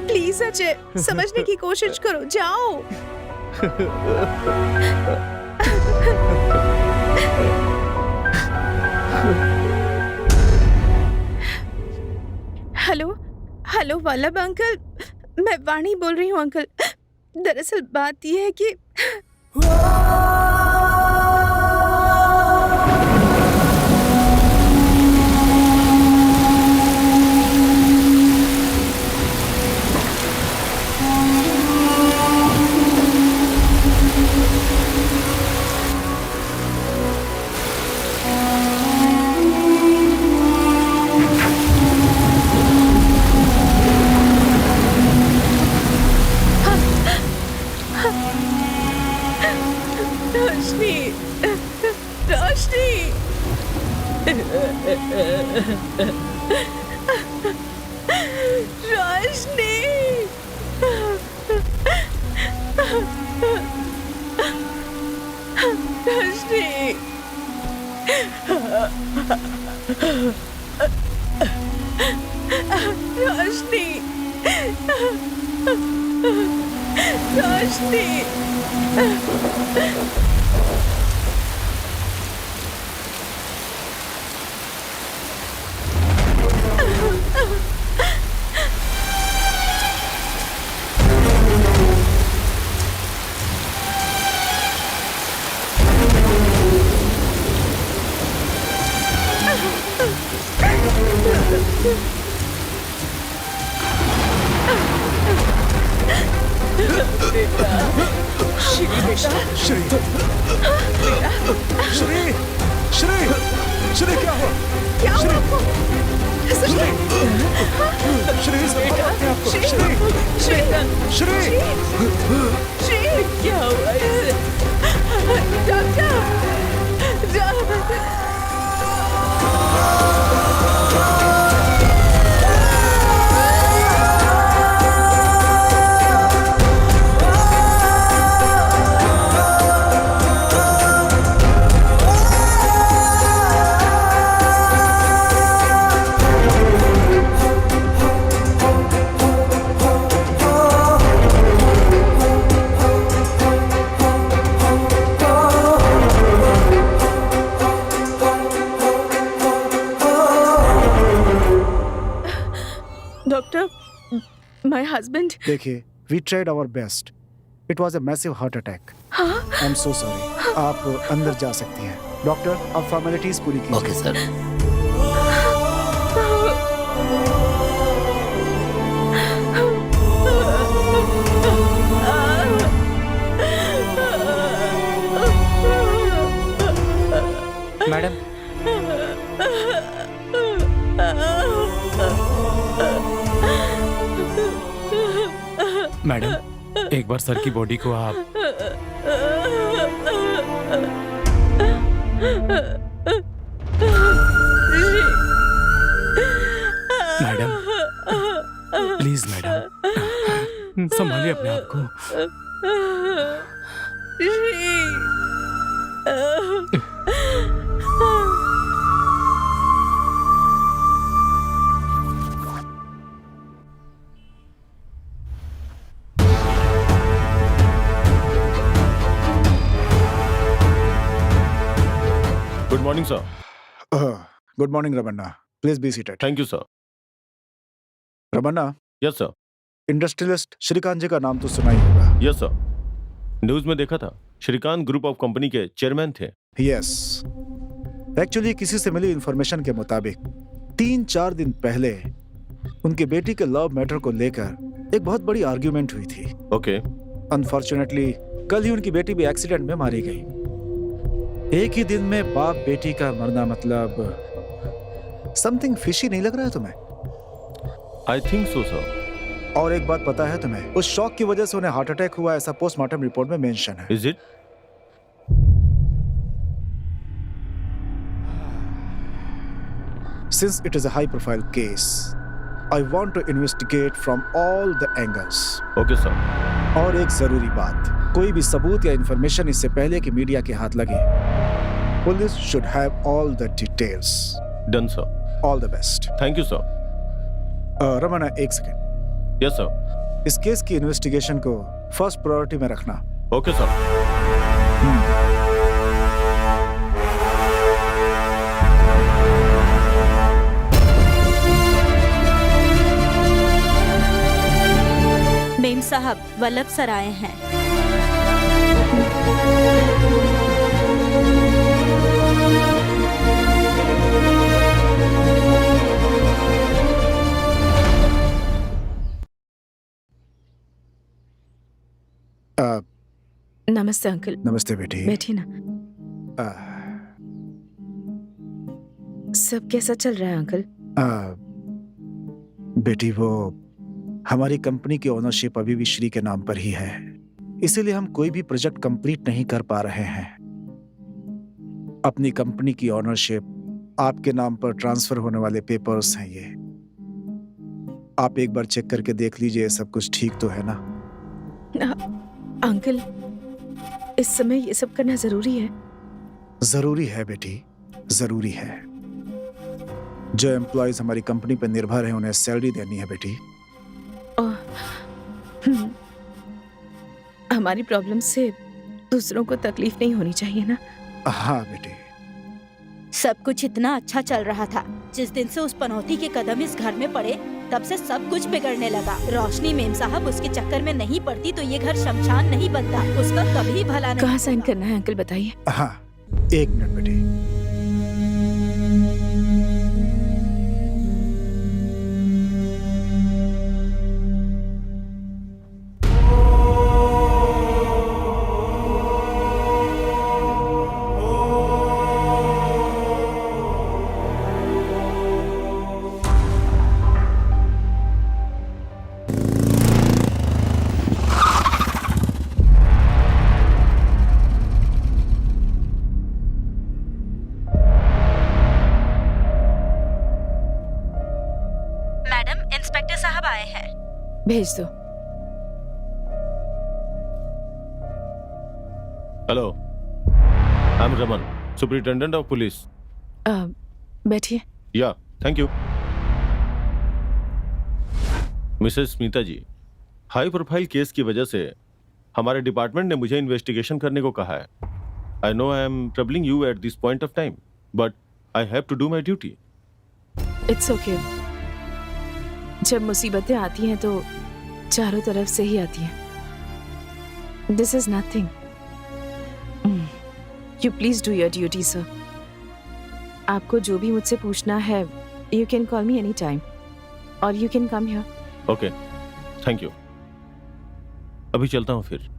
प्लीज अजय, समझने की कोशिश करो, जाओ। हेलो हेलो वल्लभ अंकल, मैं वाणी बोल रही हूँ अंकल। दरअसल बात यह है कि रोशनी रोशनी रोशनी रोशनी रोशनी रोशनी श्री क्या हुआ? क्या हुआ? श्री क्या हुआ इसे? Doctor my husband. देखिए, we tried our best. It was a massive heart attack. I'm so sorry. आप अंदर जा सकती हैं। डॉक्टर, आप फॉर्मेलिटीज पूरी कीजिए। Okay sir. मैडम, मैडम, एक बार सर की बॉडी को आप मैडम, प्लीज मैडम, संभालिए अपने आप को। Good morning sir. Good morning Ramanna, please be seated. Thank you sir. Ramanna, yes sir. Industrialist Shrikant ji का नाम तो सुना ही होगा। यस सर, न्यूज में देखा था, श्रीकांत ग्रुप ऑफ कंपनी के चेयरमैन थे। यस, एक्चुअली किसी से मिली इंफॉर्मेशन के मुताबिक 3-4 दिन पहले उनकी बेटी के लव मैटर को लेकर एक बहुत बड़ी आर्ग्यूमेंट हुई थी। ओके। अनफॉर्चुनेटली कल ही उनकी बेटी भी एक्सीडेंट में मारी गई। एक ही दिन में बाप बेटी का मरना, मतलब समथिंग फिशी नहीं लग रहा है तुम्हें? I think so sir. और एक बात पता है तुम्हें, उस शॉक की वजह से उन्हें हार्ट अटैक हुआ, ऐसा पोस्टमार्टम रिपोर्ट में मेंशन है। Is it? Since it is a high profile case, I want to investigate from all the angles. Okay sir. और एक जरूरी बात, कोई भी सबूत या इंफॉर्मेशन इससे पहले कि मीडिया के हाथ लगे, Police should have all the details. Done sir, All the best. Thank you sir. Ramana, एक सेकेंड. Yes sir. इस केस की इन्वेस्टिगेशन को फर्स्ट प्रायोरिटी में रखना. Okay sir. मेम साहब, वल्लभ सर आए हैं। नमस्ते अंकल। नमस्ते बेटी. बैठिए ना। सब कैसा चल रहा है अंकल? बेटी, वो हमारी कंपनी की ओनरशिप अभी भी श्री के नाम पर ही है, इसीलिए हम कोई भी प्रोजेक्ट कंप्लीट नहीं कर पा रहे हैं। अपनी कंपनी की ओनरशिप आपके नाम पर ट्रांसफर होने वाले पेपर्स हैं ये। आप एक बार चेक करके देख लीजिए सब कुछ ठीक तो है ना? अंकल, इस समय ये सब करना जरूरी है? जरूरी है बेटी, जरूरी है। जो एम्प्लॉयज हमारी कंपनी पर निर्भर हैं उन्हें सैलरी देनी है बेटी। हमारी प्रॉब्लम से दूसरों को तकलीफ नहीं होनी चाहिए ना? हाँ बेटी। सब कुछ इतना अच्छा चल रहा था, जिस दिन से उस पनौती के कदम इस घर में पड़े तब से सब कुछ बिगड़ने लगा। रोशनी मेम साहब उसके चक्कर में नहीं पड़ती तो ये घर शमशान नहीं बनता, उसका कभी भला नहीं। कहाँ साइन करना है अंकल, बताइए। हाँ, एक मिनट बेटी। इंस्पेक्टर साहब आए हैं। भेज दो। Hello, I am Raman, superintendent of police. बैठिए। Yeah, thank you. Mrs Smita ji, high profile case की वजह से हमारे डिपार्टमेंट ने मुझे इन्वेस्टिगेशन करने को कहा है। I know I am troubling you at this point of time, but I have to do my duty. It's okay. जब मुसीबतें आती हैं तो चारों तरफ से ही आती हैं। This is nothing. You please do your duty sir. आपको जो भी मुझसे पूछना है you can call me any time और you can come here. Okay, thank you. अभी चलता हूँ फिर।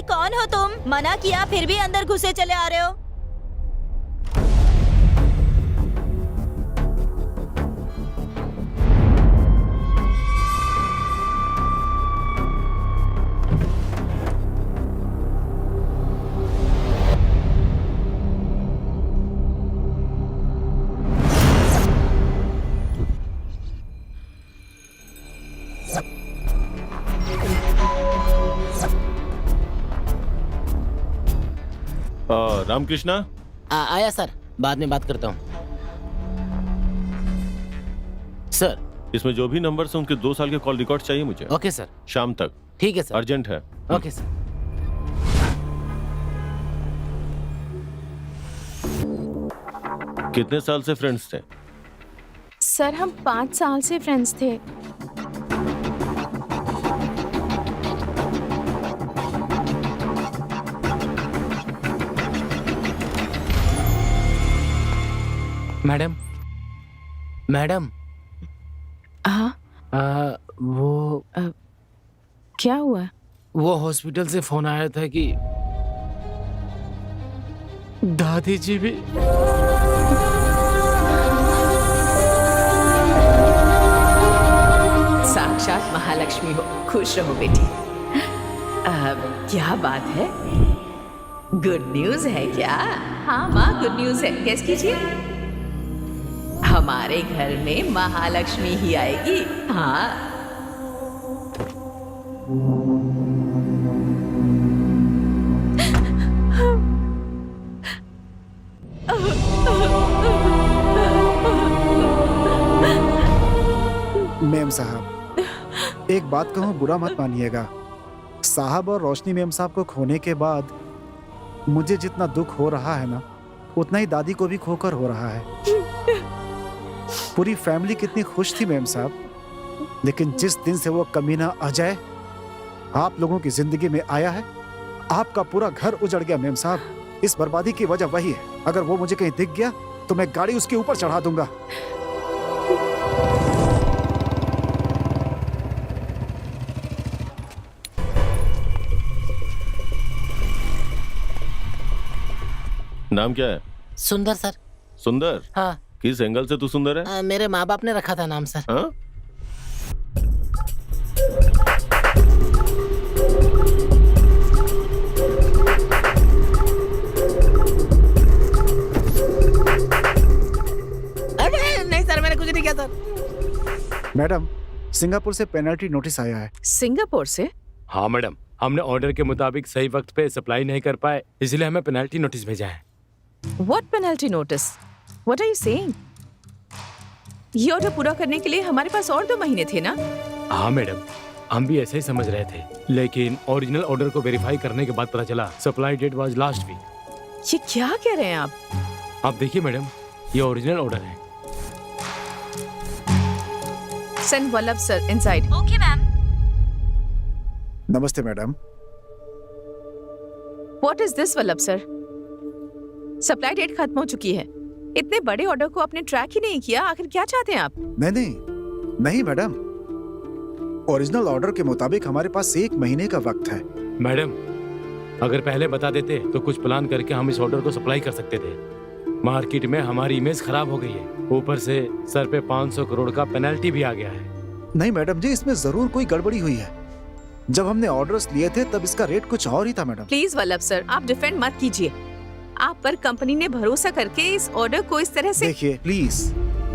कौन हो तुम? मना किया फिर भी अंदर घुसे चले आ रहे हो। रामकृष्णा आया सर, बाद में बात करता हूँ सर। इसमें जो भी नंबर हैं उनके 2 साल के कॉल रिकॉर्ड चाहिए मुझे। Okay sir. शाम तक। ठीक है सर। अर्जेंट है। Okay sir. कितने साल से फ्रेंड्स थे? सर हम 5 साल से फ्रेंड्स थे। Madam, madam. हाँ, वो क्या हुआ? वो हॉस्पिटल से फोन आया था कि दादी जी भी। साक्षात महालक्ष्मी हो, खुश रहो बेटी। क्या बात है? गुड न्यूज है क्या? हाँ माँ, गुड न्यूज है। गेस कीजिए। हमारे घर में महालक्ष्मी ही आएगी। हाँ। मेम साहब, एक बात कहूँ, बुरा मत मानिएगा। साहब और रोशनी मेम साहब को खोने के बाद मुझे जितना दुख हो रहा है ना, उतना ही दादी को भी खोकर हो रहा है। पूरी फैमिली कितनी खुश थी मेम साहब, लेकिन जिस दिन से वो कमीना अजय आप लोगों की जिंदगी में आया है, आपका पूरा घर उजड़ गया मेम साहब। इस बर्बादी की वजह वही है। अगर वो मुझे कहीं दिख गया तो मैं गाड़ी उसके ऊपर चढ़ा दूंगा। नाम क्या है? सुंदर सर। सुंदर? हाँ। किस एंगल से तू सुंदर है? मेरे माँ बाप ने रखा था नाम सर। हाँ? अरे नहीं सर, मैंने कुछ नहीं किया सर। मैडम, सिंगापुर से पेनल्टी नोटिस आया है। सिंगापुर से? हाँ मैडम, हमने ऑर्डर के मुताबिक सही वक्त पे सप्लाई नहीं कर पाए, इसलिए हमें पेनल्टी नोटिस भेजा है। What penalty notice? What are you saying? ये ऑर्डर पूरा करने के लिए हमारे पास और 2 महीने थे ना? हाँ मैडम, हम भी ऐसे ही समझ रहे थे, लेकिन ओरिजिनल ऑर्डर को वेरीफाई करने के बाद पता चला supply date was last week. ये क्या कह रहे हैं आप? आप देखिए मैडम, ये ओरिजिनल ऑर्डर है। Send Vallabh sir inside. Okay ma'am. नमस्ते madam. What is this Vallabh sir? Supply date खत्म हो चुकी है। इतने बड़े ऑर्डर को आपने ट्रैक ही नहीं किया। आखिर क्या चाहते हैं आप? नहीं मैडम, ओरिजिनल ऑर्डर के मुताबिक हमारे पास 1 महीने का वक्त है। मैडम, अगर पहले बता देते तो कुछ प्लान करके हम इस ऑर्डर को सप्लाई कर सकते थे। मार्केट में हमारी इमेज खराब हो गई है, ऊपर से सर पे 500 करोड़ का पेनल्टी भी आ गया है। नहीं मैडम जी, इसमें जरूर कोई गड़बड़ी हुई है। जब हमने ऑर्डर्स लिए थे तब इसका रेट कुछ और ही था मैडम। प्लीज वल्लभ सर, आप डिफेंड मत कीजिए। आप पर कंपनी ने भरोसा करके इस ऑर्डर को इस तरह से। देखिए प्लीज,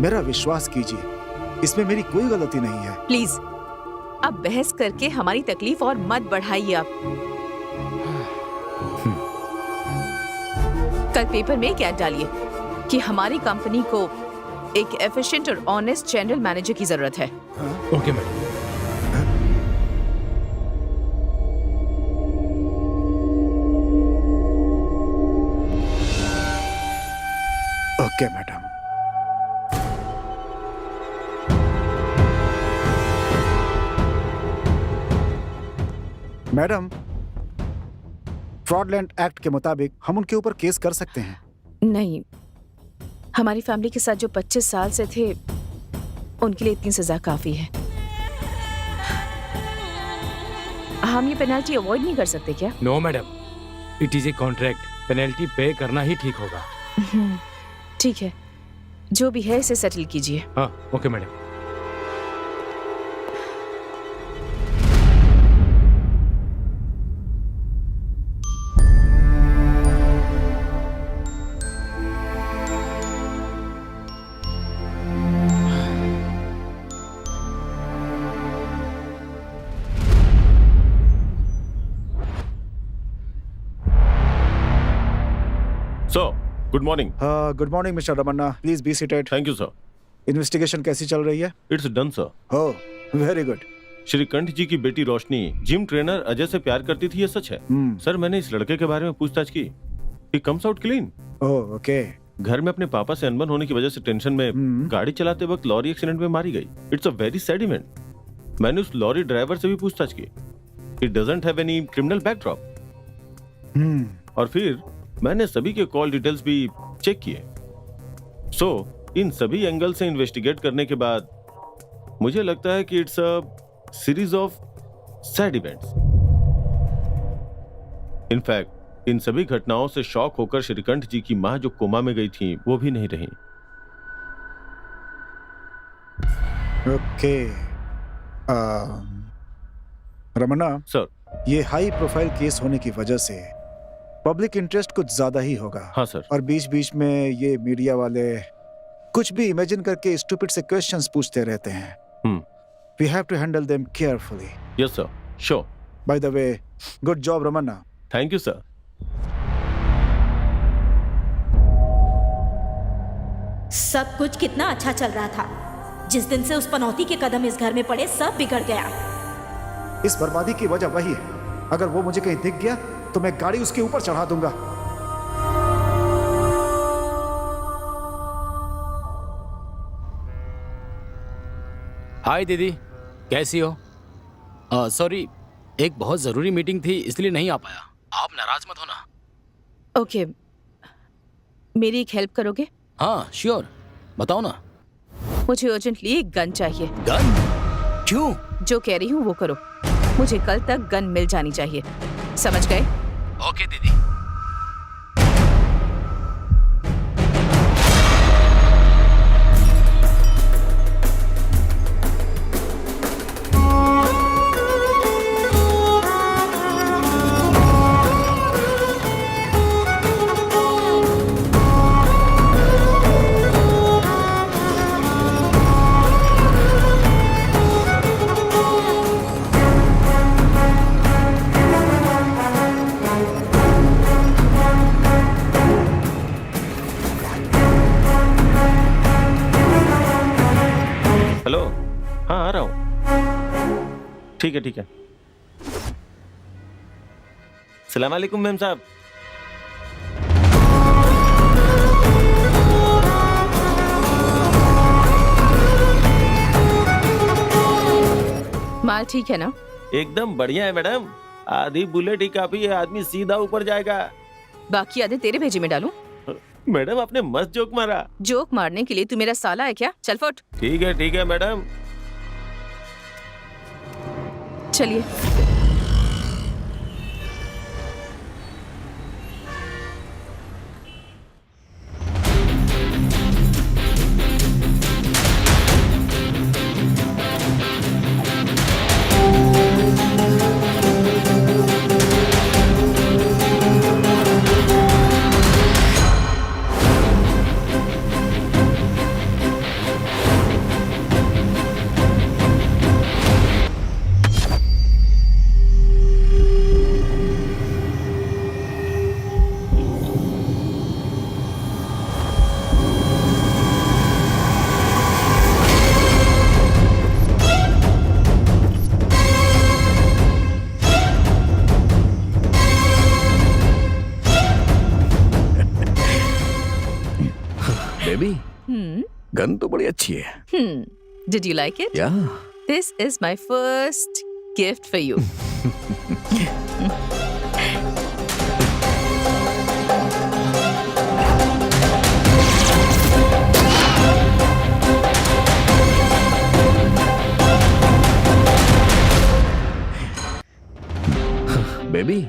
मेरा विश्वास कीजिए, इसमें मेरी कोई गलती नहीं है। प्लीज अब बहस करके हमारी तकलीफ और मत बढ़ाइए आप। कल पेपर में क्या डालिए कि हमारी कंपनी को एक एफिशिएंट और ऑनेस्ट जनरल मैनेजर की जरूरत है। Okay madam. Okay madam. Madam, फ्रॉडलैंड एक्ट के मुताबिक हम उनके ऊपर केस कर सकते हैं। नहीं, हमारी फैमिली के साथ जो 25 साल से थे उनके लिए इतनी सजा काफी है। हम ये पेनल्टी अवॉइड नहीं कर सकते क्या? No madam, it is a contract, penalty pay करना ही ठीक होगा। ठीक है, जो भी है इसे सेटल कीजिए। हाँ okay madam. So good morning. Good morning mister Ramanna, please be seated. Thank you sir. Investigation कैसी चल रही है? It's done sir. Oh very good. Shrikanth ji की बेटी रोशनी जिम ट्रेनर अजय से प्यार करती थी, ये सच है? सर, मैंने इस लड़के के बारे में पूछताछ की। He comes out clean. Oh okay. घर में अपने पापा से अनबन होने की वजह से टेंशन में गाड़ी चलाते वक्त लॉरी एक्सीडेंट में मारी गई। It's a very sad event. मैंने उस लॉरी ड्राइवर से भी पूछताछ की। It doesn't have any criminal backdrop. और फिर मैंने सभी के कॉल डिटेल्स भी चेक किए। सो इन सभी एंगल से इन्वेस्टिगेट करने के बाद मुझे लगता है कि it's a series of sad events. In fact इन सभी घटनाओं से शॉक होकर श्रीकंठ जी की मां जो कोमा में गई थी वो भी नहीं रही। ओके। रमन्ना सर, ये हाई प्रोफाइल केस होने की वजह से पब्लिक इंटरेस्ट कुछ ज्यादा ही होगा। हाँ सर। और बीच बीच में ये मीडिया वाले कुछ भी इमेजिन करके स्टूपिड से क्वेश्चंस पूछते रहते हैं। We have to handle them carefully. Yes sir, sure. By the way, good job Ramanna. Thank you sir. सब कुछ कितना अच्छा चल रहा था। जिस दिन से उस पनौती के कदम इस घर में पड़े सब बिगड़ गया। इस बर्बादी की वजह वही है। अगर वो मुझे कहीं दिख गया तो मैं गाड़ी उसके ऊपर चढ़ा दूंगा। हाय दीदी, कैसी हो? सॉरी, एक बहुत जरूरी मीटिंग थी इसलिए नहीं आ पाया। आप नाराज मत होना। ओके, मेरी एक हेल्प करोगे? हाँ श्योर, बताओ ना। मुझे अर्जेंटली एक गन चाहिए। गन? क्यों? जो कह रही हूँ वो करो। मुझे कल तक गन मिल जानी चाहिए, समझ गए? ओके दीदी। हेलो, हाँ आ रहा हूँ। ठीक है ठीक है। सलाम वालेकुम मैम साहब। माल ठीक है ना? एकदम बढ़िया है मैडम। आधी बुलेट ही काफी है, आदमी सीधा ऊपर जाएगा। बाकी आधे तेरे भेजे में डालूं? मैडम आपने मस्त जोक मारा। जोक मारने के लिए तू मेरा साला है क्या? चल फुट। ठीक है मैडम। चलिए। बेबी, गन तो बड़ी अच्छी है। Did you like it? Yeah. This is my first gift for you. Baby,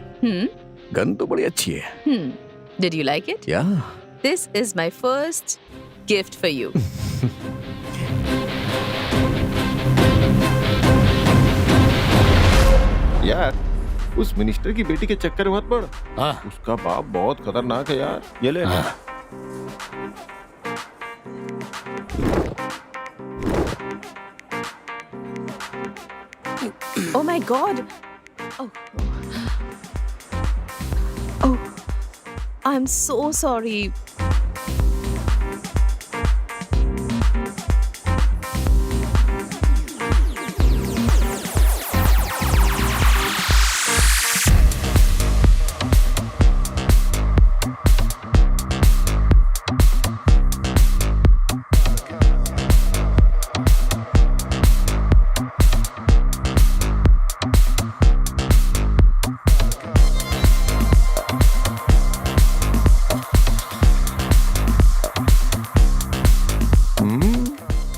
gun तो बड़ी अच्छी है। Did you like it? Yeah. This is my first gift for you. यार, उस मिनिस्टर की बेटी के चक्कर में मत पड़। हाँ। उसका बाप बहुत खतरनाक है यार। ये ले। Oh my God. Oh, I'm so sorry.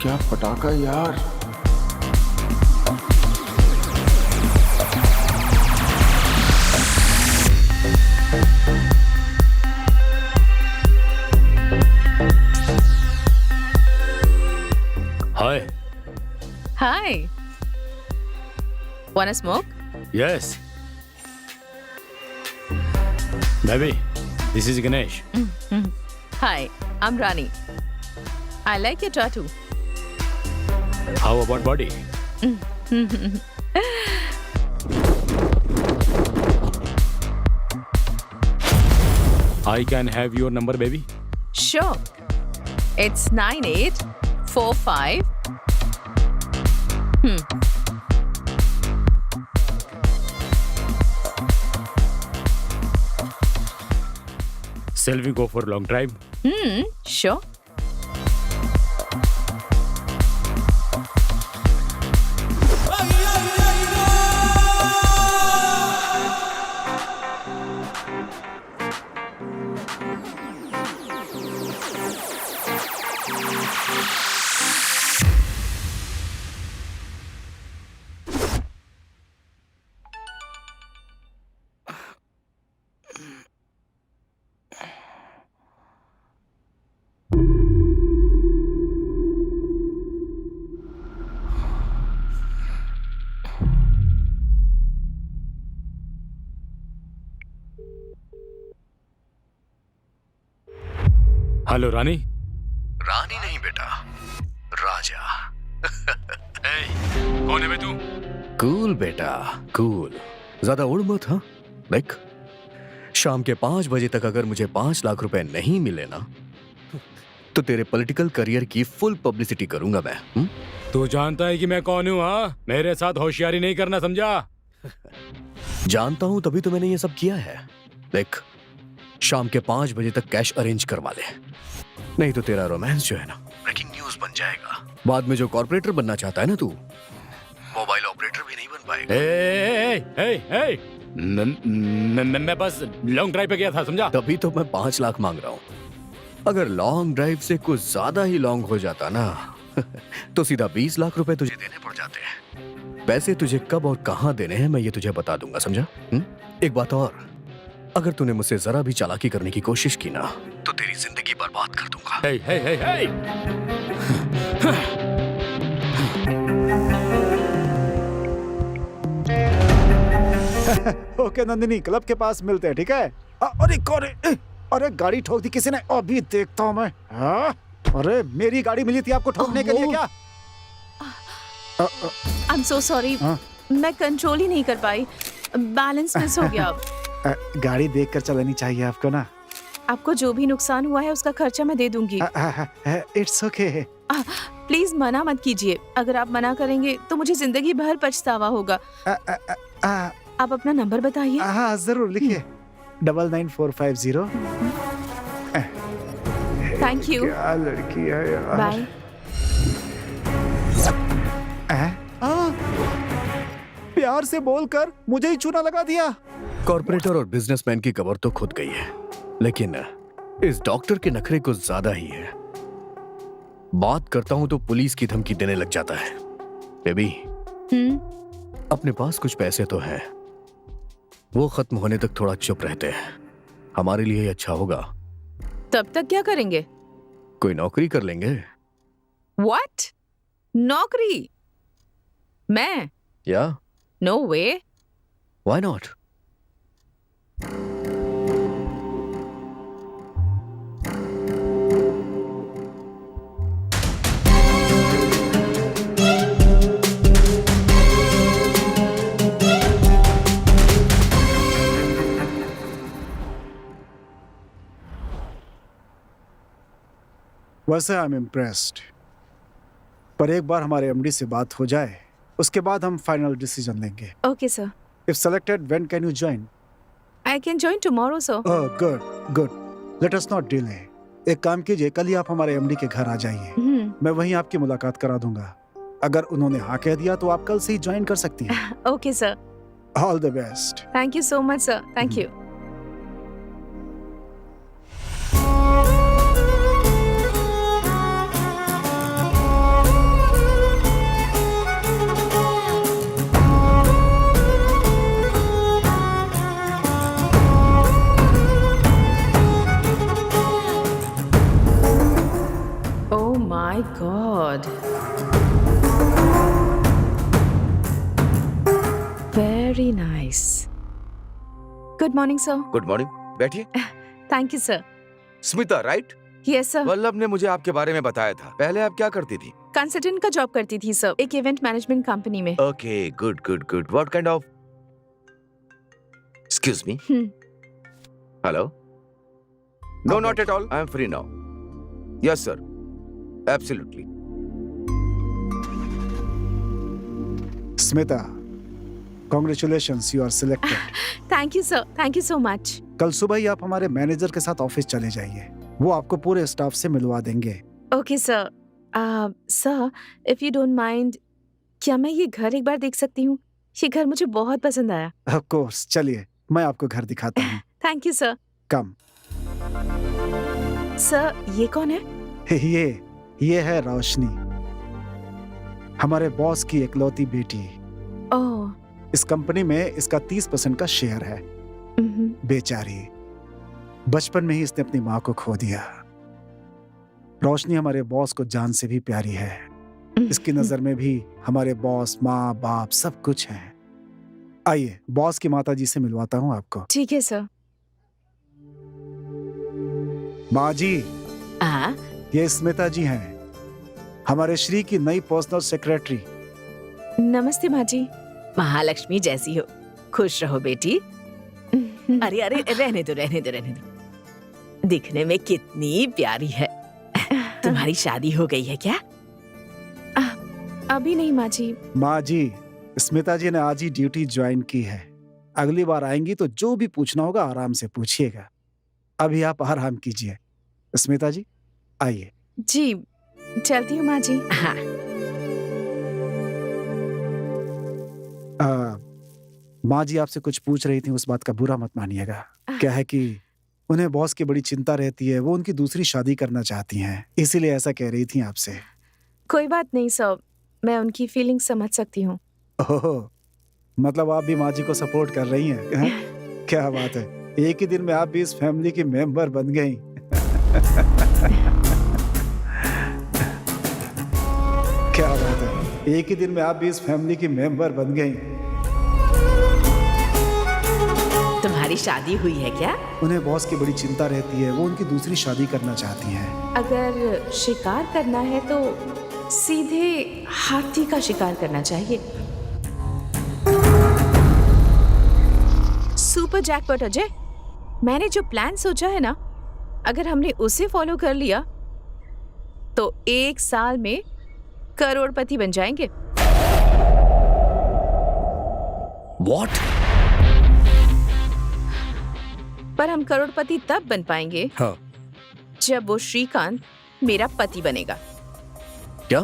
क्या पटाखा यार। हाय। Hi. Wanna smoke? Yes, baby, this is Ganesh. Hi, I'm Rani. I like your tattoo. How about body? I can have your number baby? Sure. It's 9845. Shall we go for a long drive? Sure. Hello Rani. Rani नहीं बेटा, राजा। कौन है बे तू? कूल बेटा, कूल। ज्यादा उड़ मत, हाँ? देख, शाम के 5 बजे तक अगर मुझे 5 लाख रुपए नहीं मिले ना, तो तेरे पॉलिटिकल करियर की फुल पब्लिसिटी करूंगा मैं। तू जानता है कि मैं कौन हूँ? हाँ, मेरे साथ होशियारी नहीं करना, समझा? जानता हूं, तभी तो मैंने ये सब किया है। देख, शाम के 5 बजे तक कैश अरेंज करवा ले, नहीं तो तेरा रोमांस जो है ना ब्रेकिंग न्यूज बन जाएगा। बाद में जो कॉर्पोरेटर बनना चाहता है ना तू, मोबाइल ऑपरेटर भी नहीं बन पाएगा। मैं बस लॉन्ग ड्राइव पे गया था, समझा? तभी तो मैं 5 लाख मांग रहा हूँ। अगर लॉन्ग ड्राइव से कुछ ज्यादा ही लॉन्ग हो जाता ना तो सीधा 20 लाख रुपए तुझे देने पड़ जाते। पैसे तुझे कब और कहाँ देने हैं मैं ये तुझे बता दूंगा, समझा? एक बात और, अगर तूने मुझसे जरा भी चालाकी करने की कोशिश की ना तो तेरी जिंदगी बर्बाद कर दूंगा। ओके नंदिनी, क्लब के पास मिलते हैं, ठीक है? अरे कौन? अरे गाड़ी ठोक दी किसी ने, अभी देखता हूँ मैं। अरे मेरी गाड़ी मिली थी आपको ठोकने के लिए क्या? I'm so sorry. मैं कंट्रोल ही नहीं कर पाई, बैलेंस मिस हो गया। गाड़ी देखकर चलानी चाहिए आपको ना। आपको जो भी नुकसान हुआ है उसका खर्चा मैं दे दूंगी। It's okay. प्लीज मना मत कीजिए। अगर आप मना करेंगे तो मुझे जिंदगी भर पछतावा होगा। आप अपना नंबर बताइए। हाँ जरूर, लिखिए 99450। Thank you. क्या लड़की है यार। बाय। प्यार से बोलकर मुझे ही चूना लगा दिया। कॉर्पोरेटर और बिजनेसमैन की कबर तो खुद गई है, लेकिन इस डॉक्टर के नखरे कुछ ज्यादा ही है। बात करता हूं तो पुलिस की धमकी देने लग जाता है। बेबी, अपने पास कुछ पैसे तो हैं, वो खत्म होने तक थोड़ा चुप रहते हैं, हमारे लिए ही अच्छा होगा। तब तक क्या करेंगे? कोई नौकरी कर लेंगे। What? नौकरी? मैं? या No way. Why not? वैसे आई एम इम्प्रेस्ड, पर एक बार हमारे एमडी से बात हो जाए उसके बाद हम फाइनल डिसीजन लेंगे। Okay, sir. If selected, when can you join? I can join tomorrow, sir. Oh good good, let us not delay. एक काम कीजिए, कल ही आप हमारे एमडी के घर आ जाइए, मैं वहीं आपकी मुलाकात करा दूंगा। अगर उन्होंने हाँ कह दिया तो आप कल से ही ज्वाइन कर सकती हैं। Okay, sir. All the best. Thank you so much, sir. Thank you. Oh my God. Very nice. Good morning, sir. Good morning. बैठिए। Thank you sir. Smita right? Yes sir. Vallabh ने मुझे आपके बारे में बताया था। पहले आप क्या करती थी? कंसल्टेंट का जॉब करती थी सर, एक इवेंट मैनेजमेंट कंपनी में। Okay, good good good. What kind of? Excuse me. Hello? No, not at all. I am free now. Yes sir, absolutely. Smita, congratulations, you are selected. Thank you sir, thank you so much. कल सुबह ही आप हमारे मैनेजर के साथ ऑफिस चले जाइए, वो आपको पूरे स्टाफ से मिलवा देंगे। Okay sir. Sir, if you don't mind, क्या मैं ये घर एक बार देख सकती हूँ? ये घर मुझे बहुत पसंद आया। ऑफ कोर्स, चलिए मैं आपको घर दिखाता हूँ। Thank you sir. Come. Sir, ये कौन है? ये है रोशनी, हमारे बॉस की इकलौती बेटी। ओह। इस कंपनी में इसका 30% का शेयर है। बेचारी, बचपन में ही इसने अपनी माँ को खो दिया। रोशनी हमारे बॉस को जान से भी प्यारी है। इसकी नजर में भी हमारे बॉस, माँ बाप सब कुछ है। आइए बॉस की माता जी से मिलवाता हूँ आपको। ठीक है सर। माँ जी, हाँ। ये स्मिता जी हैं, हमारे श्री की नई पर्सनल सेक्रेटरी। नमस्ते माँ जी। महालक्ष्मी जैसी हो, खुश रहो बेटी। अरे अरे, रहने दो रहने दो रहने दो। दिखने में कितनी प्यारी है। तुम्हारी शादी हो गई है क्या? अभी नहीं माँ जी। माँ जी, स्मिता जी ने आज ही ड्यूटी ज्वाइन की है। अगली बार आएंगी तो जो भी पूछना होगा आराम से पूछिएगा। अभी आप आराम कीजिए। स्मिता जी आइए। जी, चलती हूँ माँ जी। हाँ। माँ जी आपसे कुछ पूछ रही थी, उस बात का बुरा मत मानिएगा। क्या है कि उन्हें बॉस की बड़ी चिंता रहती है, वो उनकी दूसरी शादी करना चाहती हैं, इसीलिए ऐसा कह रही थी आपसे। कोई बात नहीं सर, मैं उनकी फीलिंग समझ सकती हूँ। ओह, मतलब आप भी माँ जी को सपोर्ट कर रही हैं? क्या बात है, एक ही दिन में आप भी इस फैमिली की मेंबर बन गई। क्या बात है, एक ही दिन में आप भी इस फैमिली की मेंबर बन गई। तुम्हारी शादी हुई है क्या? उन्हें बॉस की बड़ी चिंता रहती है, वो उनकी दूसरी शादी करना चाहती हैं। अगर शिकार करना है तो सीधे हाथी का शिकार करना चाहिए। सुपर जैकपॉट अजय, मैंने जो प्लान सोचा है ना, अगर हमने उसे फॉलो कर लिया तो 1 साल में करोड़पति बन जाएंगे। What? पर हम करोड़पति तब बन पाएंगे हाँ। जब वो श्रीकांत मेरा पति बनेगा। क्या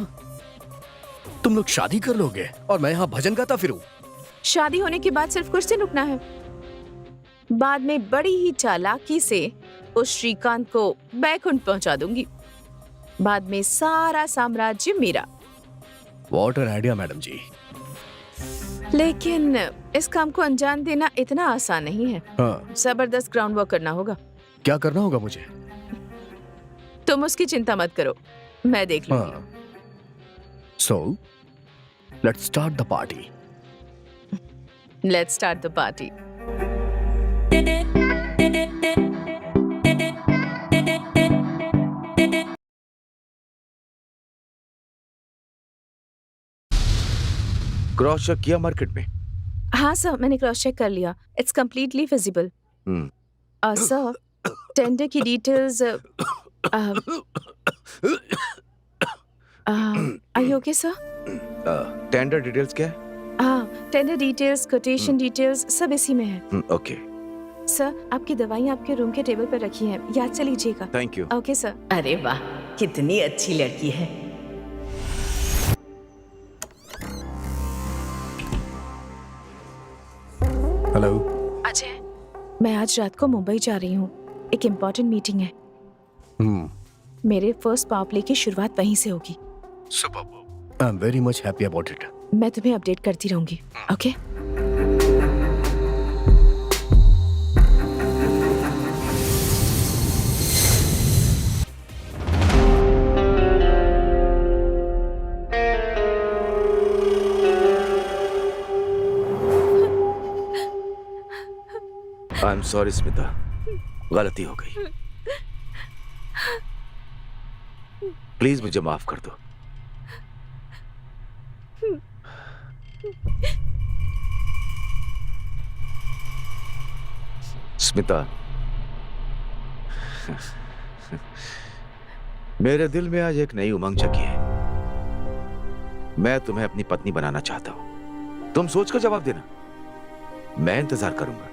तुम लोग शादी कर लोगे और मैं यहाँ भजन गाता फिरूं? शादी होने के बाद सिर्फ कुछ दिन रुकना है, बाद में बड़ी ही चालाकी से उस श्रीकांत को बैकुंठ पहुंचा दूंगी। बाद में सारा साम्राज्य मेरा। What an idea, मैडम जी। लेकिन इस काम को अंजाम देना इतना आसान नहीं है। हाँ। जबरदस्त ग्राउंड वर्क करना होगा। क्या करना होगा मुझे? तुम उसकी चिंता मत करो, मैं देख लूंगी। हाँ। So, let's start the party. Let's start the party. Cross check किया मार्केट में? हाँ सर, मैंने क्रॉस चेक कर लिया। It's completely feasible. Sir, tender की details. Are you okay sir? Tender details क्या है? हाँ, टेंडर डिटेल्स, कोटेशन डिटेल्स सब इसी में है। ओके सर, आपकी दवाइयाँ आपके रूम के टेबल पर रखी हैं, याद से लीजिएगा। Thank you. Okay sir. अरे वाह, कितनी अच्छी लड़की है। हेलो अजय, मैं आज रात को मुंबई जा रही हूँ, एक इम्पोर्टेंट मीटिंग है। मेरे फर्स्ट पावर प्ले की शुरुआत वहीं से होगी। Superb. I am very much happy about it. मैं तुम्हें अपडेट करती रहूंगी। Okay? I am sorry Smita, गलती हो गई, प्लीज मुझे माफ कर दो। स्मिता, मेरे दिल में आज एक नई उमंग जगी है। मैं तुम्हें अपनी पत्नी बनाना चाहता हूं। तुम सोचकर जवाब देना, मैं इंतजार करूंगा।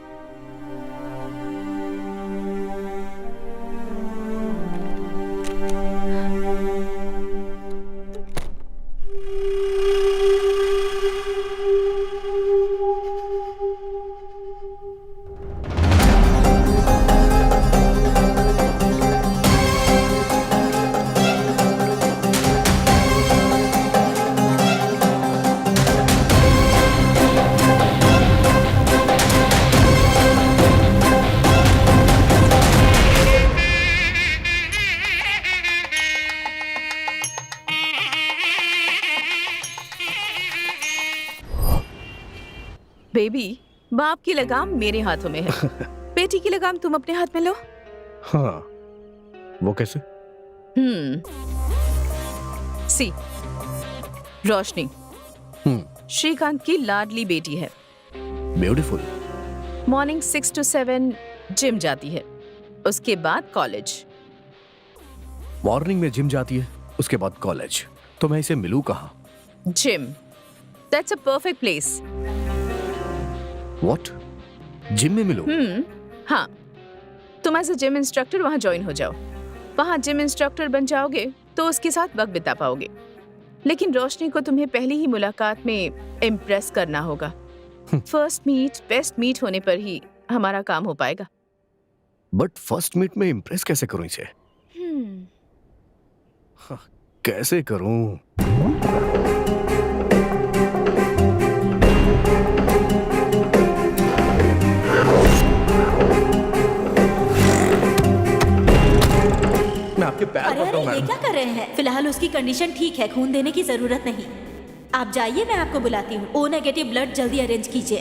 बेबी, बाप की लगाम मेरे हाथों में है। बेटी की लगाम तुम अपने हाथ में लो। हाँ, वो कैसे? सी, रोशनी श्रीकांत की लाडली बेटी है। ब्यूटीफुल। मॉर्निंग 6 to 7 जिम जाती है, उसके बाद कॉलेज। मॉर्निंग में जिम जाती है, उसके बाद कॉलेज। तो मैं इसे मिलूं कहाँ? Gym, that's a perfect place. What? Gym में मिलूं? हाँ, तुम एज अ जिम इंस्ट्रक्टर वहाँ ज्वाइन हो जाओ। वहाँ जिम इंस्ट्रक्टर बन जाओगे तो उसके साथ वक्त बिता पाओगे। लेकिन रोशनी को तुम्हें पहली ही मुलाकात में इम्प्रेस करना होगा। फर्स्ट मीट बेस्ट मीट होने पर ही हमारा काम हो पाएगा। बट फर्स्ट मीट में इम्प्रेस कैसे करूं इसे? कैसे करूं? मैं आपके पैर अरे पकड़ा हूं, अरे, ये मैडम। क्या कर रहे हैं? फिलहाल उसकी कंडीशन ठीक है, खून देने की जरूरत नहीं। आप जाइए, मैं आपको बुलाती हूँ। ओ नेगेटिव ब्लड जल्दी अरेंज कीजिए।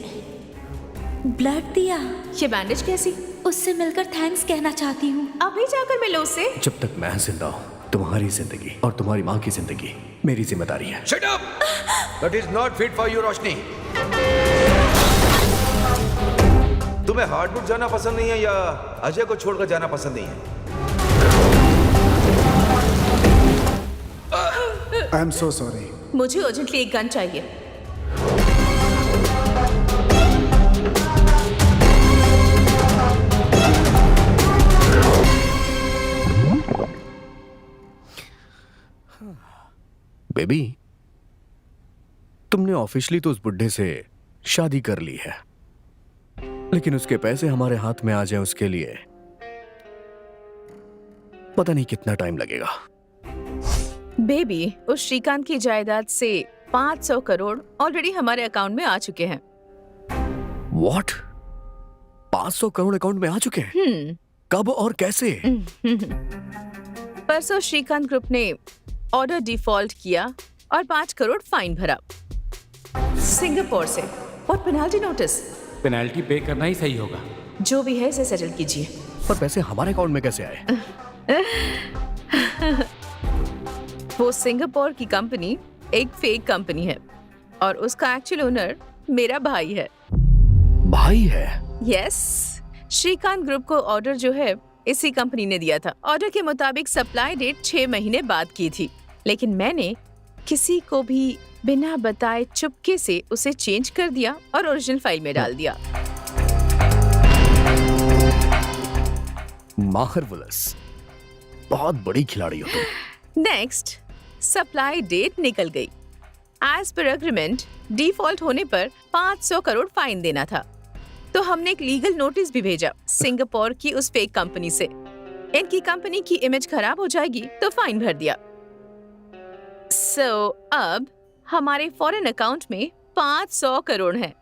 ब्लड दिया? ये बैंडेज कैसी? उससे मिलकर थैंक्स कहना चाहती हूँ। अभी जाकर मिलो उससे। जब तक मैं जिंदा हूं, तुम्हारी जिंदगी और तुम्हारी माँ की जिंदगी मेरी जिम्मेदारी है। Shut up! That is not fit for you, रोशनी। तुम्हें हार्डवुड जाना पसंद नहीं है या अजय को छोड़कर जाना पसंद नहीं है? आई एम सो सॉरी। मुझे अर्जेंटली एक गन चाहिए। बेबी, तुमने ऑफिशियली तो उस बुड्ढे से शादी कर ली है, लेकिन उसके पैसे हमारे हाथ में आ जाए उसके लिए पता नहीं कितना टाइम लगेगा। बेबी, उस श्रीकांत की जायदाद से 500 करोड़ ऑलरेडी हमारे अकाउंट में आ चुके हैं। व्हाट? 500 करोड़ अकाउंट में आ चुके हैं? कब और कैसे? परसों श्रीकांत ग्रुप ने ऑर्डर डिफॉल्ट किया और 5 करोड़ फाइन भरा सिंगापुर से। और पेनाल्टी नोटिस। पेनाल्टी पे करना ही सही होगा। जो भी है इसे सेटल कीजिए। पर पैसे हमारे अकाउंट में कैसे आए? वो सिंगापुर की कंपनी एक फेक कंपनी है और उसका एक्चुअल ओनर मेरा भाई है। भाई है? यस, श्रीकांत ग्रुप को ऑर्डर जो है इसी कंपनी ने दिया था। ऑर्डर के मुताबिक सप्लाई डेट 6 महीने बाद की थी, लेकिन मैंने किसी को भी बिना बताए चुपके से उसे चेंज कर दिया और ओरिजिनल फाइल में डाल दिया। मार्वलस, बहुत बड़ी खिलाड़ी हो तुम। नेक्स्ट, सप्लाई डेट निकल गई। एज पर एग्रीमेंट डिफॉल्ट होने पर 500 करोड़ फाइन देना था, तो हमने एक लीगल नोटिस भी भेजा सिंगापुर की उस फेक कंपनी से। इनकी कंपनी की इमेज खराब हो जाएगी तो फाइन भर दिया। सो अब हमारे फॉरेन अकाउंट में 500 करोड़ हैं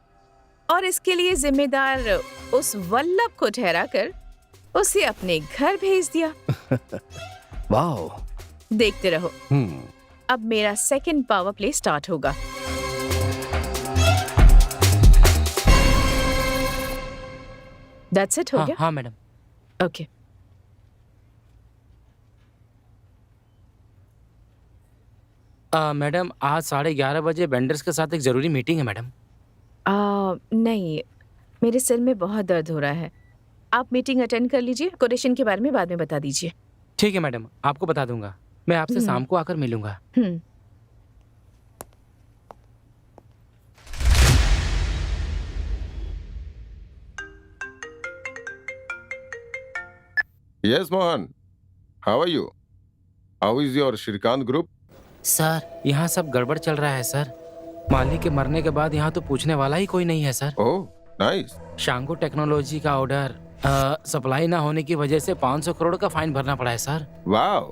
और इसके लिए जिम्मेदार उस वल्लभ को ठहराकर उसे अपने घर भेज दिया। वाओ। देखते रहो, अब मेरा सेकंड पावर प्ले स्टार्ट होगा। दैट्स इट, हो गया? हाँ मैडम। ओके। मैडम आज 11:30 बजे वेंडर्स के साथ एक जरूरी मीटिंग है मैडम। नहीं, मेरे सिर में बहुत दर्द हो रहा है। आप मीटिंग अटेंड कर लीजिए, कोटेशन के बारे में बाद में बता दीजिए। ठीक है मैडम, आपको बता दूंगा। मैं आपसे शाम को आकर मिलूंगा। Yes, Mohan. How are you? How is your Shrikant group? Sir यहाँ सब गड़बड़ चल रहा है सर। मालिक के मरने के बाद यहाँ तो पूछने वाला ही कोई नहीं है सर। Oh, nice. शांगो टेक्नोलॉजी का ऑर्डर सप्लाई ना होने की वजह से 500 करोड़ का फाइन भरना पड़ा है sir. Wow,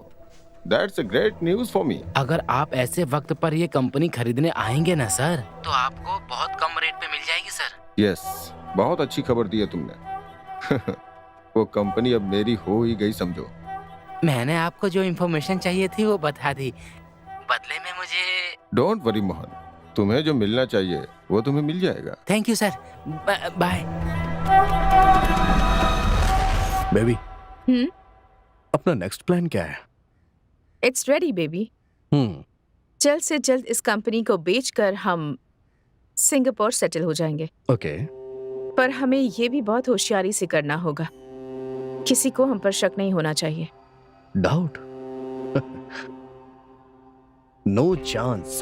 that's a great news for me. अगर आप ऐसे वक्त पर ये कंपनी खरीदने आएंगे ना सर, तो आपको बहुत कम रेट पे मिल जाएगी सर। Yes, बहुत अच्छी खबर दी है तुमने। वो कंपनी अब मेरी हो ही गई समझो। मैंने आपको जो इन्फॉर्मेशन चाहिए थी वो बता दी, बदले में मुझे। डोंट वरी मोहन, तुम्हें जो मिलना चाहिए वो तुम्हें मिल जाएगा। Thank you sir, bye. Baby, hmm, अपना नेक्स्ट प्लान क्या है? It's ready baby. जल्द से जल्द इस कंपनी को बेचकर हम सिंगापुर सेटल हो जाएंगे। ओके। पर हमें ये भी बहुत होशियारी से करना होगा। किसी को हम पर शक नहीं होना चाहिए। डाउट? No chance.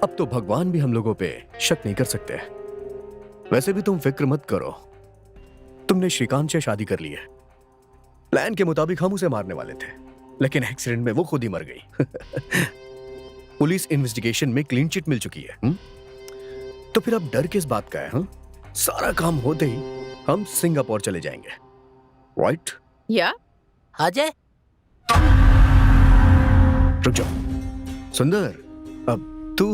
अब तो भगवान भी हम लोगों पे शक नहीं कर सकते। वैसे भी तुम फिक्र मत करो, तुमने श्रीकांत से शादी कर ली है। प्लान के मुताबिक हम उसे मारने वाले थे, लेकिन एक्सीडेंट में वो खुद ही मर गई। पुलिस इन्वेस्टिगेशन में क्लीन चिट मिल चुकी है। तो फिर अब डर किस बात का है? सारा काम होते ही हम सिंगापुर चले जाएंगे, राइट? या अजय, रुक जाओ। सुंदर, अब तू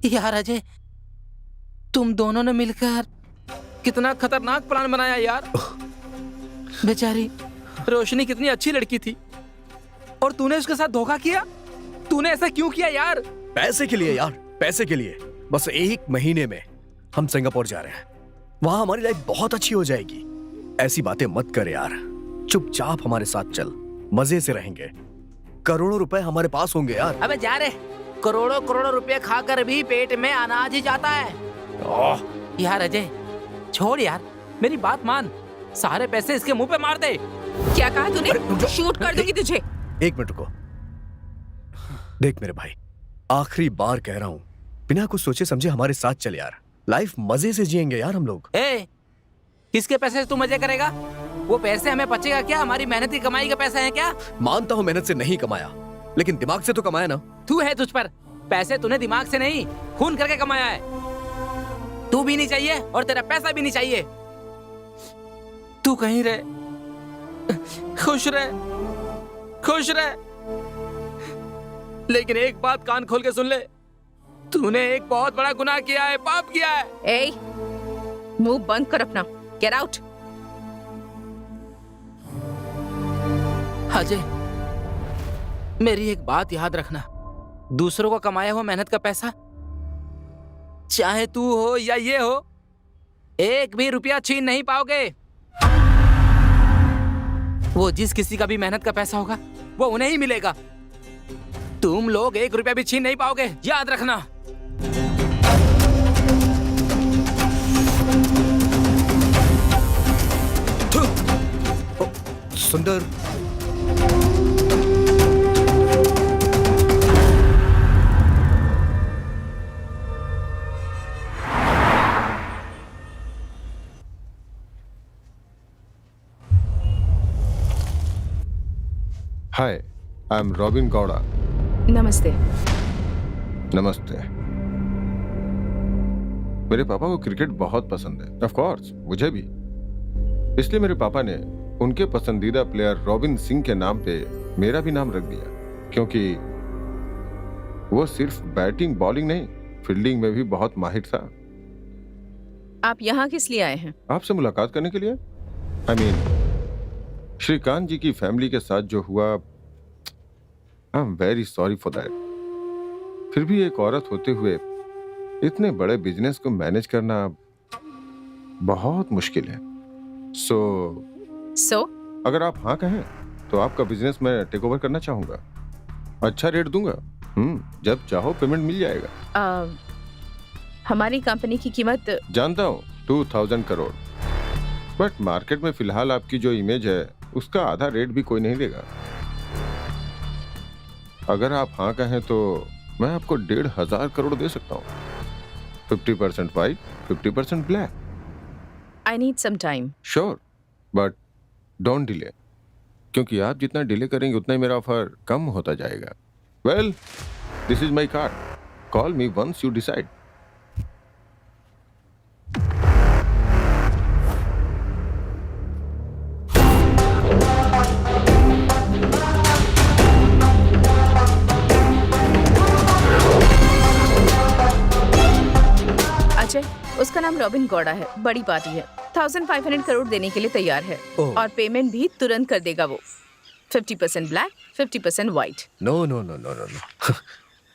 यार अजय, तुम दोनों ने मिलकर कितना खतरनाक प्लान बनाया यार। बेचारी रोशनी कितनी अच्छी लड़की थी और तूने उसके साथ धोखा किया। तूने ऐसा क्यों किया यार? पैसे के लिए यार, पैसे के लिए। बस 1 महीने में हम सिंगापुर जा रहे हैं। वहां हमारी लाइफ बहुत अच्छी हो जाएगी। ऐसी बातें मत कर यार, चुपचाप हमारे साथ चल, मजे से रहेंगे। करोड़ों रुपए हमारे पास होंगे यार। अबे जा रे, करोड़ों करोड़ों रुपए खाकर भी पेट में अनाज ही जाता है। यार अजय छोड़ यार, मेरी बात मान, सारे पैसे इसके मुंह पे मार दे। क्या कहा तूने? शूट कर दूंगी तुझे। 1 मिनट रुको। देख मेरे भाई, आखिरी बार कह रहा हूं, बिना कुछ सोचे समझे हमारे साथ चल यार। लाइफ मजे से जिएंगे यार हम लोग। किसके पैसे से तू मजे करेगा? वो पैसे हमें बचेगा क्या? हमारी मेहनत की कमाई का पैसा है क्या? मानता हूं मेहनत से नहीं कमाया, लेकिन दिमाग से तो कमाया ना। तू है तुझ पर, पैसे तूने दिमाग से नहीं खून करके कमाया है। तू भी नहीं चाहिए और तेरा पैसा भी नहीं चाहिए। तू कहीं रहे, खुश रहे, खुश रहे। लेकिन एक बात कान खोल के सुन ले, तूने एक बहुत बड़ा गुनाह किया है, पाप किया है। ए, मुंह बंद कर अपना। Get out. अजय, मेरी एक बात याद रखना, दूसरों को कमाया हुआ मेहनत का पैसा, चाहे तू हो या ये हो, एक भी रुपया छीन नहीं पाओगे। वो जिस किसी का भी मेहनत का पैसा होगा वो उन्हें ही मिलेगा। तुम लोग 1 रुपया भी छीन नहीं पाओगे, याद रखना। सुंदर, हाय, आई एम रॉबिन गौड़ा। नमस्ते। नमस्ते। मेरे पापा को क्रिकेट बहुत पसंद है, ऑफ कोर्स मुझे भी। इसलिए मेरे पापा ने उनके पसंदीदा प्लेयर रॉबिन सिंह के नाम पे मेरा भी नाम रख दिया, क्योंकि वो सिर्फ बैटिंग बॉलिंग नहीं, फील्डिंग में भी बहुत माहिर था। आप यहाँ किस लिए आए हैं? आपसे मुलाकात करने के लिए। आई मीन, श्रीकांत जी की फैमिली के साथ जो हुआ, आई am very sorry for that. फिर भी एक औरत होते हुए इतने बड़े बिजनेस को मैनेज करना बहुत मुश्किल है। सो So, अगर आप हाँ कहें तो आपका बिजनेस मैं टेक ओवर करना चाहूंगा। अच्छा रेट दूंगा। जब चाहो पेमेंट मिल जाएगा। हमारी कंपनी की कीमत जानता हूँ 2000 करोड़, बट मार्केट में फिलहाल आपकी जो इमेज है उसका आधा रेट भी कोई नहीं देगा। अगर आप हाँ कहें तो मैं आपको 1500 करोड़ दे सकता हूँ। 50% white, 50% black. I need some time. Sure, but don't delay, क्योंकि आप जितना डिले करेंगे उतना ही मेरा ऑफर कम होता जाएगा। Well, this is my card, call me once you decide. Ajay, उसका नाम रॉबिन गौड़ा है, बड़ी पार्टी है, 1500 करोड़ देने के लिए तैयार है ओह। और पेमेंट भी तुरंत कर देगा वो। 50% black, 50% white. No no no no no no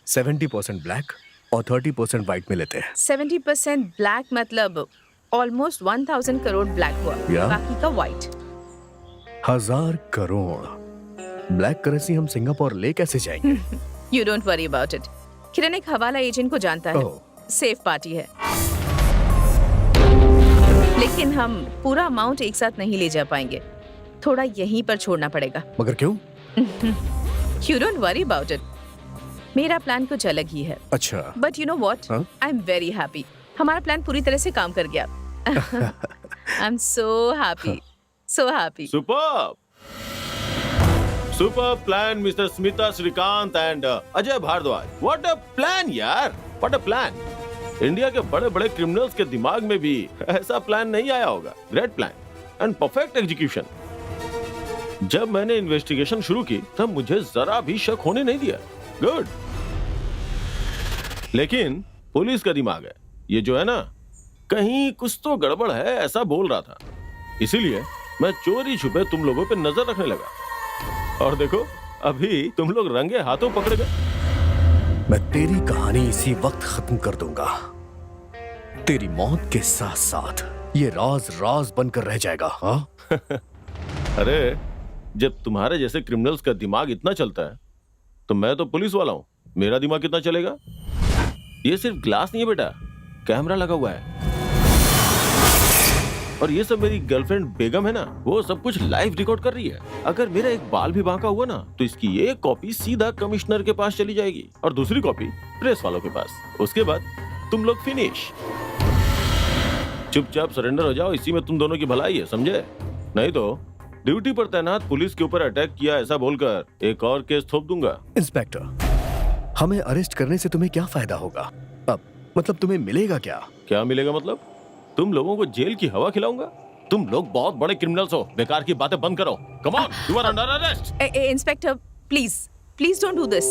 70% black और 30% व्हाइट में लेते हैं। 70% ब्लैक मतलब ऑलमोस्ट 1000 करोड़ ब्लैक हुआ, या? बाकी का व्हाइट। 1000 करोड़ ब्लैक करेंसी हम सिंगापुर ले कैसे जाएंगे? You don't worry about it. Kiran एक हवाला एजेंट को जानता है, ओह। सेफ पार्टी है, लेकिन हम पूरा अमाउंट एक साथ नहीं ले जा पाएंगे, थोड़ा यहीं पर छोड़ना पड़ेगा। मगर क्यों? You don't worry about it, मेरा प्लान कुछ अलग ही है। अच्छा। बट यू नो व्हाट, हाँ? I am very happy. हमारा प्लान पूरी तरह से काम कर गया। I am so happy, so happy. Superb, super plan mister Smita Shrikant and Ajay Bhardwaj. What a plan यार, व्हाट अ प्लान। इंडिया के बड़े बड़े क्रिमिनल्स के दिमाग में भी ऐसा प्लान नहीं आया होगा। Great plan and perfect execution. जब मैंने इन्वेस्टिगेशन शुरू की तब मुझे जरा भी शक होने नहीं दिया। गुड। लेकिन पुलिस का दिमाग है ये जो है ना, कहीं कुछ तो गड़बड़ है ऐसा बोल रहा था, इसीलिए मैं चोरी छुपे तुम लोगों पे नजर रखने लगा। और देखो अभी तुम लोग रंगे हाथों पकड़ गए। मैं तेरी कहानी इसी वक्त खत्म कर दूंगा। तेरी मौत के साथ साथ ये राज राज बनकर रह जाएगा। हाँ? अरे जब तुम्हारे जैसे क्रिमिनल्स का दिमाग इतना चलता है तो मैं तो पुलिस वाला हूँ, मेरा दिमाग कितना चलेगा। ये सिर्फ ग्लास नहीं है बेटा, कैमरा लगा हुआ है। और ये सब मेरी गर्लफ्रेंड बेगम है ना, वो सब कुछ लाइव रिकॉर्ड कर रही है। अगर मेरा एक बाल भी बांका हुआ ना तो इसकी एक कॉपी सीधा कमिश्नर के पास चली जाएगी और दूसरी कॉपी प्रेस वालों के पास। उसके बाद तुम लोग फिनिश। चुपचाप सरेंडर हो जाओ, इसी में तुम दोनों की भलाई है, समझे? नहीं तो ड्यूटी पर तैनात पुलिस के ऊपर अटैक किया ऐसा बोलकर एक और केस थोप दूंगा। इंस्पेक्टर, हमें अरेस्ट करने से तुम्हें क्या फायदा होगा? अब मतलब तुम्हें मिलेगा क्या? क्या मिलेगा मतलब? तुम लोगों को जेल की हवा खिलाऊंगा? तुम लोग बहुत बड़े क्रिमिनल्स हो, बेकार की बातें बंद करो। Come on, you are under arrest. Inspector please please don't do this.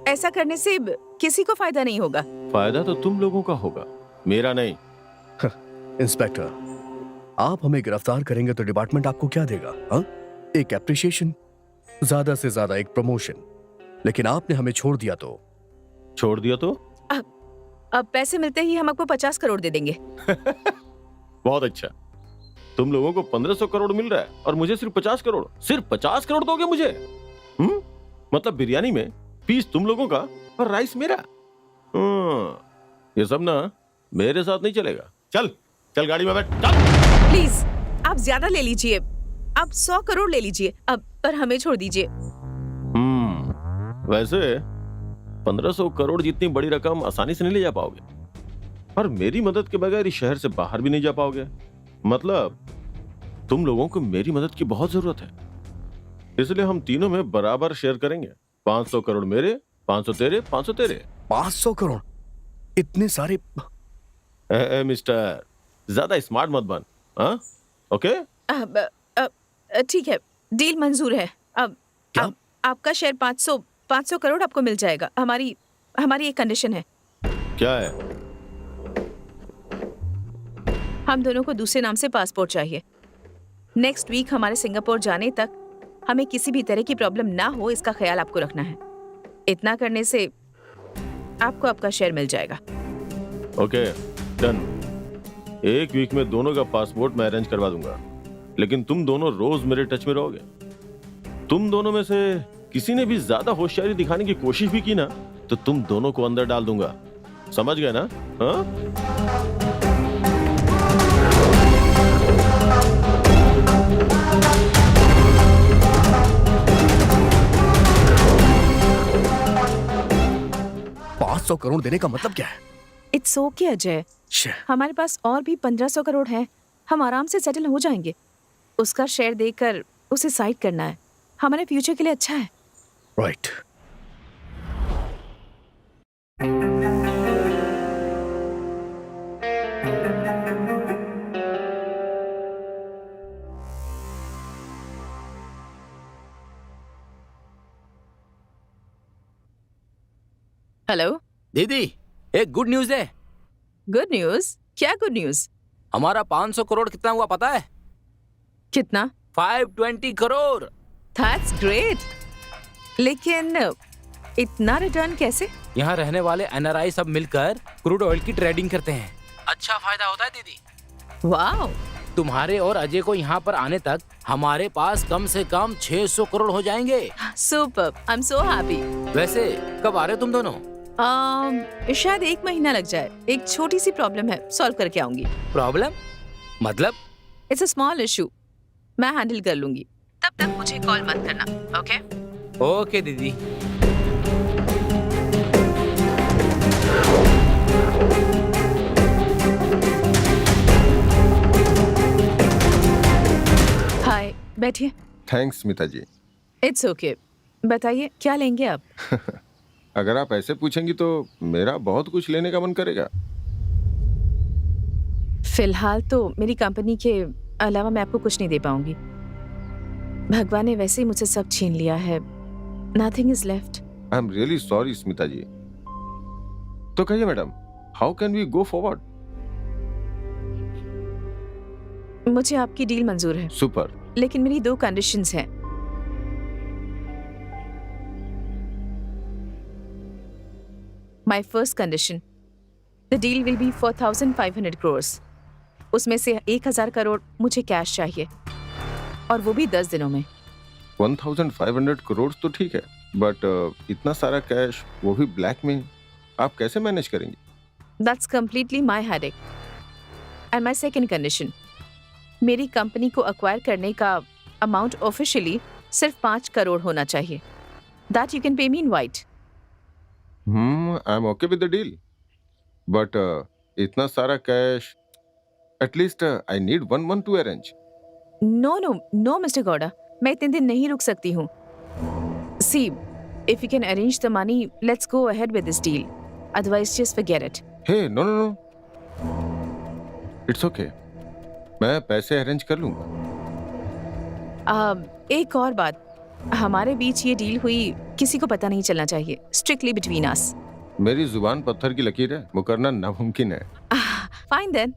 ऐसा करने से किसी को फायदा नहीं होगा। फायदा तो तुम लोगों का होगा, मेरा नहीं। इंस्पेक्टर, आप हमें गिरफ्तार करेंगे तो डिपार्टमेंट आपको क्या देगा? हाँ? एक एप्रिशिएशन, ज्यादा से ज्यादा एक प्रमोशन। लेकिन आपने हमें छोड़ दिया तो? छोड़ दिया तो? अब पैसे मिलते ही हम आपको 50 करोड़ दे देंगे। बहुत अच्छा। तुम लोगों को 1500 करोड़ मिल रहा है और मुझे सिर्फ 50 करोड़। सिर्फ 50 करोड़ दोगे मुझे? मतलब बिरयानी में पीस तुम लोगों का और राइस मेरा। ये सब ना मेरे साथ नहीं चलेगा। चल चल गाड़ी में बैठ, चल। प्लीज आप ज्यादा ले लीजिए, आप 100 करोड़ ले लीजिए अब, पर हमें छोड़ दीजिए। वैसे 1500 करोड़ जितनी बड़ी रकम आसानी से नहीं ले जा पाओगे, और मेरी मदद के बगैर इस शहर से बाहर भी नहीं जा पाओगे। मतलब तुम लोगों को मेरी मदद की बहुत जरूरत है, इसलिए हम तीनों में बराबर शेयर करेंगे। 500 करोड़ मेरे, 500 तेरे, 500 तेरे। 500 करोड़? इतने सारे? मिस्टर, ज्यादा स्मार्ट मत बन। हाँ ओके, ठीक है, डील मंजूर है। अब आपका शेयर 500 करोड़ आपको मिल जाएगा। हमारी एक कंडीशन है। क्या है? हम दोनों को दूसरे नाम से पासपोर्ट चाहिए। नेक्स्ट वीक हमारे सिंगापुर जाने तक हमें किसी भी तरह की प्रॉब्लम ना हो, इसका ख्याल आपको रखना है। इतना करने से आपको आपका शेयर मिल जाएगा। Okay done. एक वीक में दोनों का पासपोर्ट मैं अरेंज करवा दूंगा। लेकिन तुम दोनों रोज मेरे टच में रहोगे। तुम दोनों में से किसी ने भी ज्यादा होशियारी दिखाने की कोशिश भी की ना, तो तुम दोनों को अंदर डाल दूंगा। समझ गए ना? हाँ? $500 करोड़ देने का मतलब क्या है? इट्स ओके अजय, श्शे, हमारे पास और भी 1500 करोड़ है, हम आराम से सेटल हो जाएंगे। उसका शेयर देकर उसे साइड करना है, हमारे फ्यूचर के लिए अच्छा है। राइट। हेलो, दीदी, एक गुड न्यूज है। Good news? क्या गुड न्यूज? हमारा 500 करोड़ कितना हुआ पता है? कितना? 520 करोड़। दैट्स ग्रेट, लेकिन इतना रिटर्न कैसे? यहाँ रहने वाले NRI सब मिलकर क्रूड ऑयल की ट्रेडिंग करते हैं। अच्छा फायदा होता है दीदी। वाओ, तुम्हारे और अजय को यहाँ पर आने तक हमारे पास कम से कम 600 करोड़ हो जाएंगे। Super, I am so happy. वैसे कब आ रहे हो तुम दोनों? शायद 1 महीना लग जाए, एक छोटी सी प्रॉब्लम है, सॉल्व करके आऊंगी। प्रॉब्लम? मतलब? इट्स अ स्मॉल इशू, मैं हैंडल कर लूंगी, तब तक मुझे कॉल मत करना, ओके? ओके दीदी। हाय, बैठिए। Thanks Smita ji. It's okay, बताइए क्या लेंगे आप? अगर आप ऐसे पूछेंगी तो मेरा बहुत कुछ लेने का मन करेगा। फिलहाल तो मेरी कंपनी के अलावा मैं आपको कुछ नहीं दे पाऊंगी। भगवान ने वैसे ही मुझसे सब छीन लिया है, nothing is left. I am really sorry Smita ji. तो कहिए madam, how can we go forward? मुझे आपकी डील मंजूर है, सुपर। लेकिन मेरी 2 कंडीशंस हैं। My first condition, the deal will be for 1500 crores। उसमें से 1000 करोड़ मुझे कैश चाहिए, और वो भी 10 दिनों में। 1500 करोड़ तो ठीक है, बट इतना सारा कैश, वो भी ब्लैक में, आप कैसे मैनेज करेंगे? That's completely my headache. And my second condition, मेरी कंपनी को एक्वायर करने का अमाउंट ऑफिशियली सिर्फ 5 करोड़ होना चाहिए। That you can pay me in white. I am okay with the deal, but इतना सारा cash, at least I need 1 month to arrange. No no no mister Gowda, मैं इतने दिन नहीं रुक सकती हूँ। See, if you can arrange the money, let's go ahead with this deal, otherwise just forget it. Hey no no no, it's okay, मैं पैसे अरेंज कर लूंगा। एक और बात, हमारे बीच ये डील हुई किसी को पता नहीं चलना चाहिए, स्ट्रिक्टली बिटवीन अस। मेरी जुबान पत्थर की लकीर है, वो करना नामुमकिन है। फाइन देन,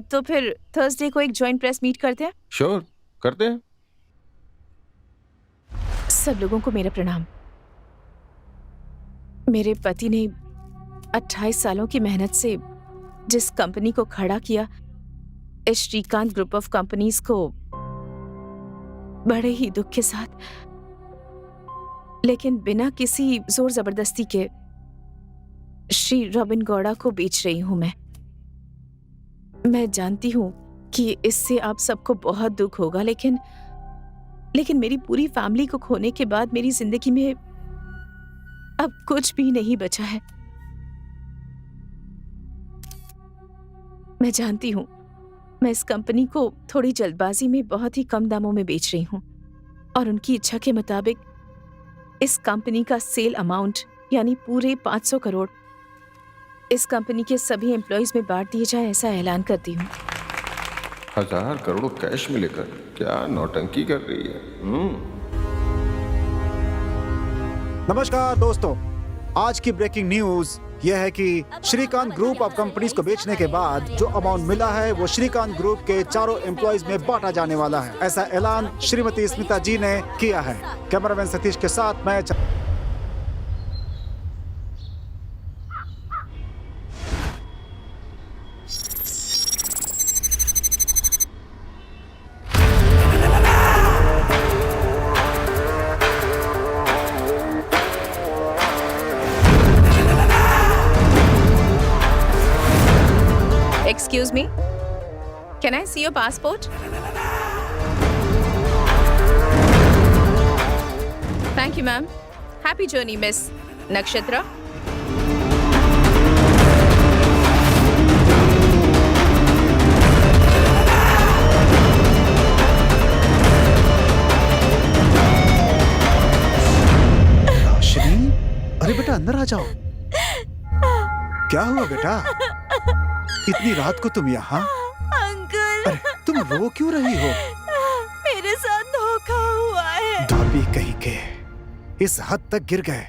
तो फिर थर्सडे को एक जॉइंट प्रेस मीट करते हैं। श्योर, करते हैं। सब लोगों को मेरा प्रणाम। मेरे पति ने 28 सालों की मेहनत से जिस कंपनी को खड़ा किया, इस श्रीकांत ग्रुप ऑफ कंपनीज को बड़े ही दुख के साथ, लेकिन बिना किसी जोर जबरदस्ती के, श्री रॉबिन गौड़ा को बेच रही हूं मैं जानती हूं कि इससे आप सबको बहुत दुख होगा, लेकिन मेरी पूरी फैमिली को खोने के बाद मेरी जिंदगी में अब कुछ भी नहीं बचा है। मैं जानती हूं मैं इस कंपनी को थोड़ी जल्दबाजी में बहुत ही कम दामों में बेच रही हूं, और उनकी इच्छा के मुताबिक इस कंपनी का सेल अमाउंट यानी पूरे 500 करोड़ इस कंपनी के सभी एम्प्लॉइज में बांट दिए जाए, ऐसा ऐलान करती हूँ। 1000 करोड़ कैश में लेकर क्या नौटंकी कर रही है? नमस्कार दोस्तों, आज की ब्रेकिंग न्यूज यह है कि श्रीकांत ग्रुप ऑफ कंपनीज को बेचने के बाद जो अमाउंट मिला है वो श्रीकांत ग्रुप के चारों एम्प्लॉइज में बांटा जाने वाला है। ऐसा ऐलान श्रीमती स्मिता जी ने किया है। कैमरामैन सतीश के साथ मैं Excuse me. Can I see your passport? Thank you, ma'am. Happy journey, Miss Nakshatra. रोशनी, अरे बेटा अंदर आ जाओ। क्या हुआ बेटा? इतनी रात को तुम यहाँ? अंकल, अरे तुम रो क्यों रही हो? मेरे साथ धोखा हुआ है। धाबी कहीं के इस हद तक गिर गए।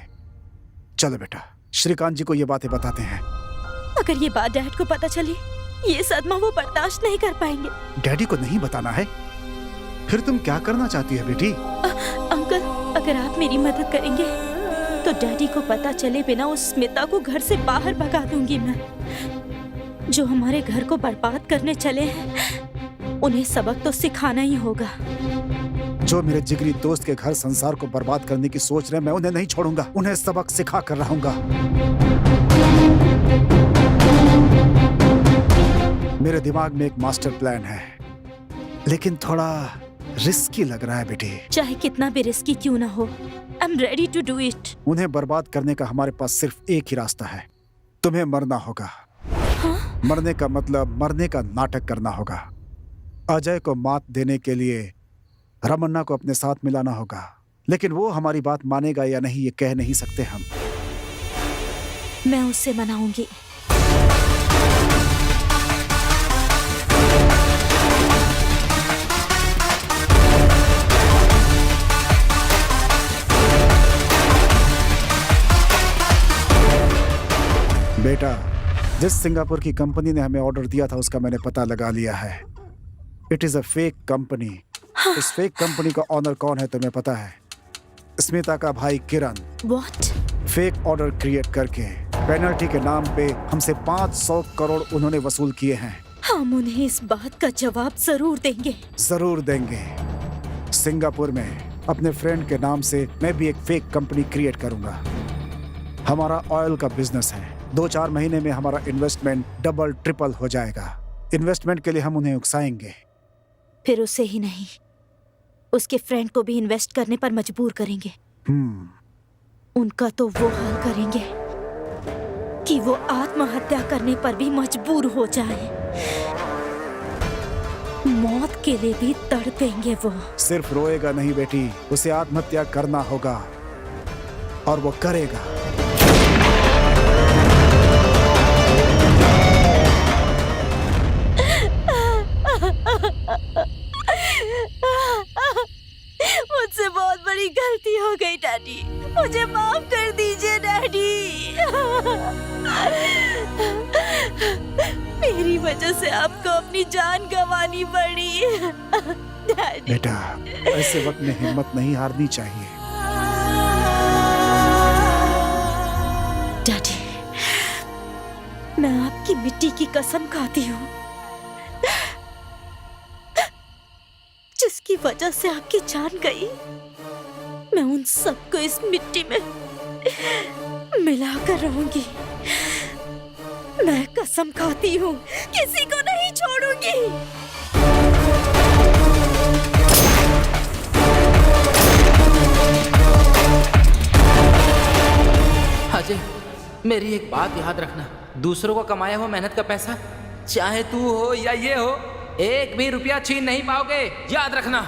चलो बेटा, श्रीकांत जी को ये बातें बताते हैं। अगर ये बात डैड को पता चली, ये सदमा वो बर्दाश्त नहीं कर पाएंगे। डैडी को नहीं बताना है? फिर तुम क्या करना चाहती है बेटी? अंकल, अगर आप मेरी मदद करेंगे तो डैडी को पता चले बिना उस स्मिता को घर से बाहर भगा दूंगी मैं। जो हमारे घर को बर्बाद करने चले हैं, उन्हें सबक तो सिखाना ही होगा। जो मेरे जिगरी दोस्त के घर संसार को बर्बाद करने की सोच रहे हैं, मैं उन्हें नहीं छोड़ूंगा। उन्हें सबक सिखा कर रहूंगा। मेरे दिमाग में एक मास्टर प्लान है, लेकिन थोड़ा रिस्की लग रहा है बेटी। चाहे कितना भी रिस्की क्यों ना हो, I am ready to do it. उन्हें बर्बाद करने का हमारे पास सिर्फ एक ही रास्ता है। तुम्हें मरना होगा। हाँ? मरने का मतलब मरने का नाटक करना होगा। अजय को मात देने के लिए रमन्ना को अपने साथ मिलाना होगा, लेकिन वो हमारी बात मानेगा या नहीं ये कह नहीं सकते हम। मैं उससे मनाऊंगी। बेटा, जिस सिंगापुर की कंपनी ने हमें ऑर्डर दिया था उसका मैंने पता लगा लिया है। It is a fake company. उस फेक कंपनी का ऑनर कौन है तुम्हें पता है? स्मिता का भाई किरण। What? फेक ऑर्डर क्रिएट करके पेनल्टी के नाम पे हमसे 500 करोड़ उन्होंने वसूल किए हैं। हम उन्हें इस बात का जवाब जरूर देंगे। जरूर देंगे। सिंगापुर में अपने फ्रेंड के नाम से मैं भी एक फेक कंपनी क्रिएट करूंगा। हमारा ऑयल का बिजनेस है। 2-4 महीने में हमारा इन्वेस्टमेंट डबल ट्रिपल हो जाएगा। इन्वेस्टमेंट के लिए हम उन्हें उकसाएंगे। फिर उसे ही नहीं, उसके फ्रेंड को भी इन्वेस्ट करने पर मजबूर करेंगे। उनका तो वो हाल करेंगे कि वो आत्महत्या करने पर भी मजबूर हो जाए। मौत के लिए भी तड़पेंगे वो। सिर्फ रोएगा नहीं बेटी, उसे आत्महत्या करना होगा और वो करेगा। मुझसे बहुत बड़ी गलती हो गई डैडी, मुझे माफ कर दीजिए डैडी। मेरी वजह से आपको अपनी जान गंवानी पड़ी डैडी। बेटा, ऐसे वक्त में हिम्मत नहीं हारनी चाहिए। डैडी, मैं आपकी मिट्टी की कसम खाती हूँ, जिसकी वजह से आपकी जान गई। मैं उन सबको इस मिट्टी में मिलाकर रहूंगी। मैं कसम खाती हूँ, किसी को नहीं छोड़ूंगी। अजय, मेरी एक बात याद रखना, दूसरों को कमाया हुआ मेहनत का पैसा, चाहे तू हो या ये हो, एक भी रुपया छीन नहीं पाओगे, याद रखना।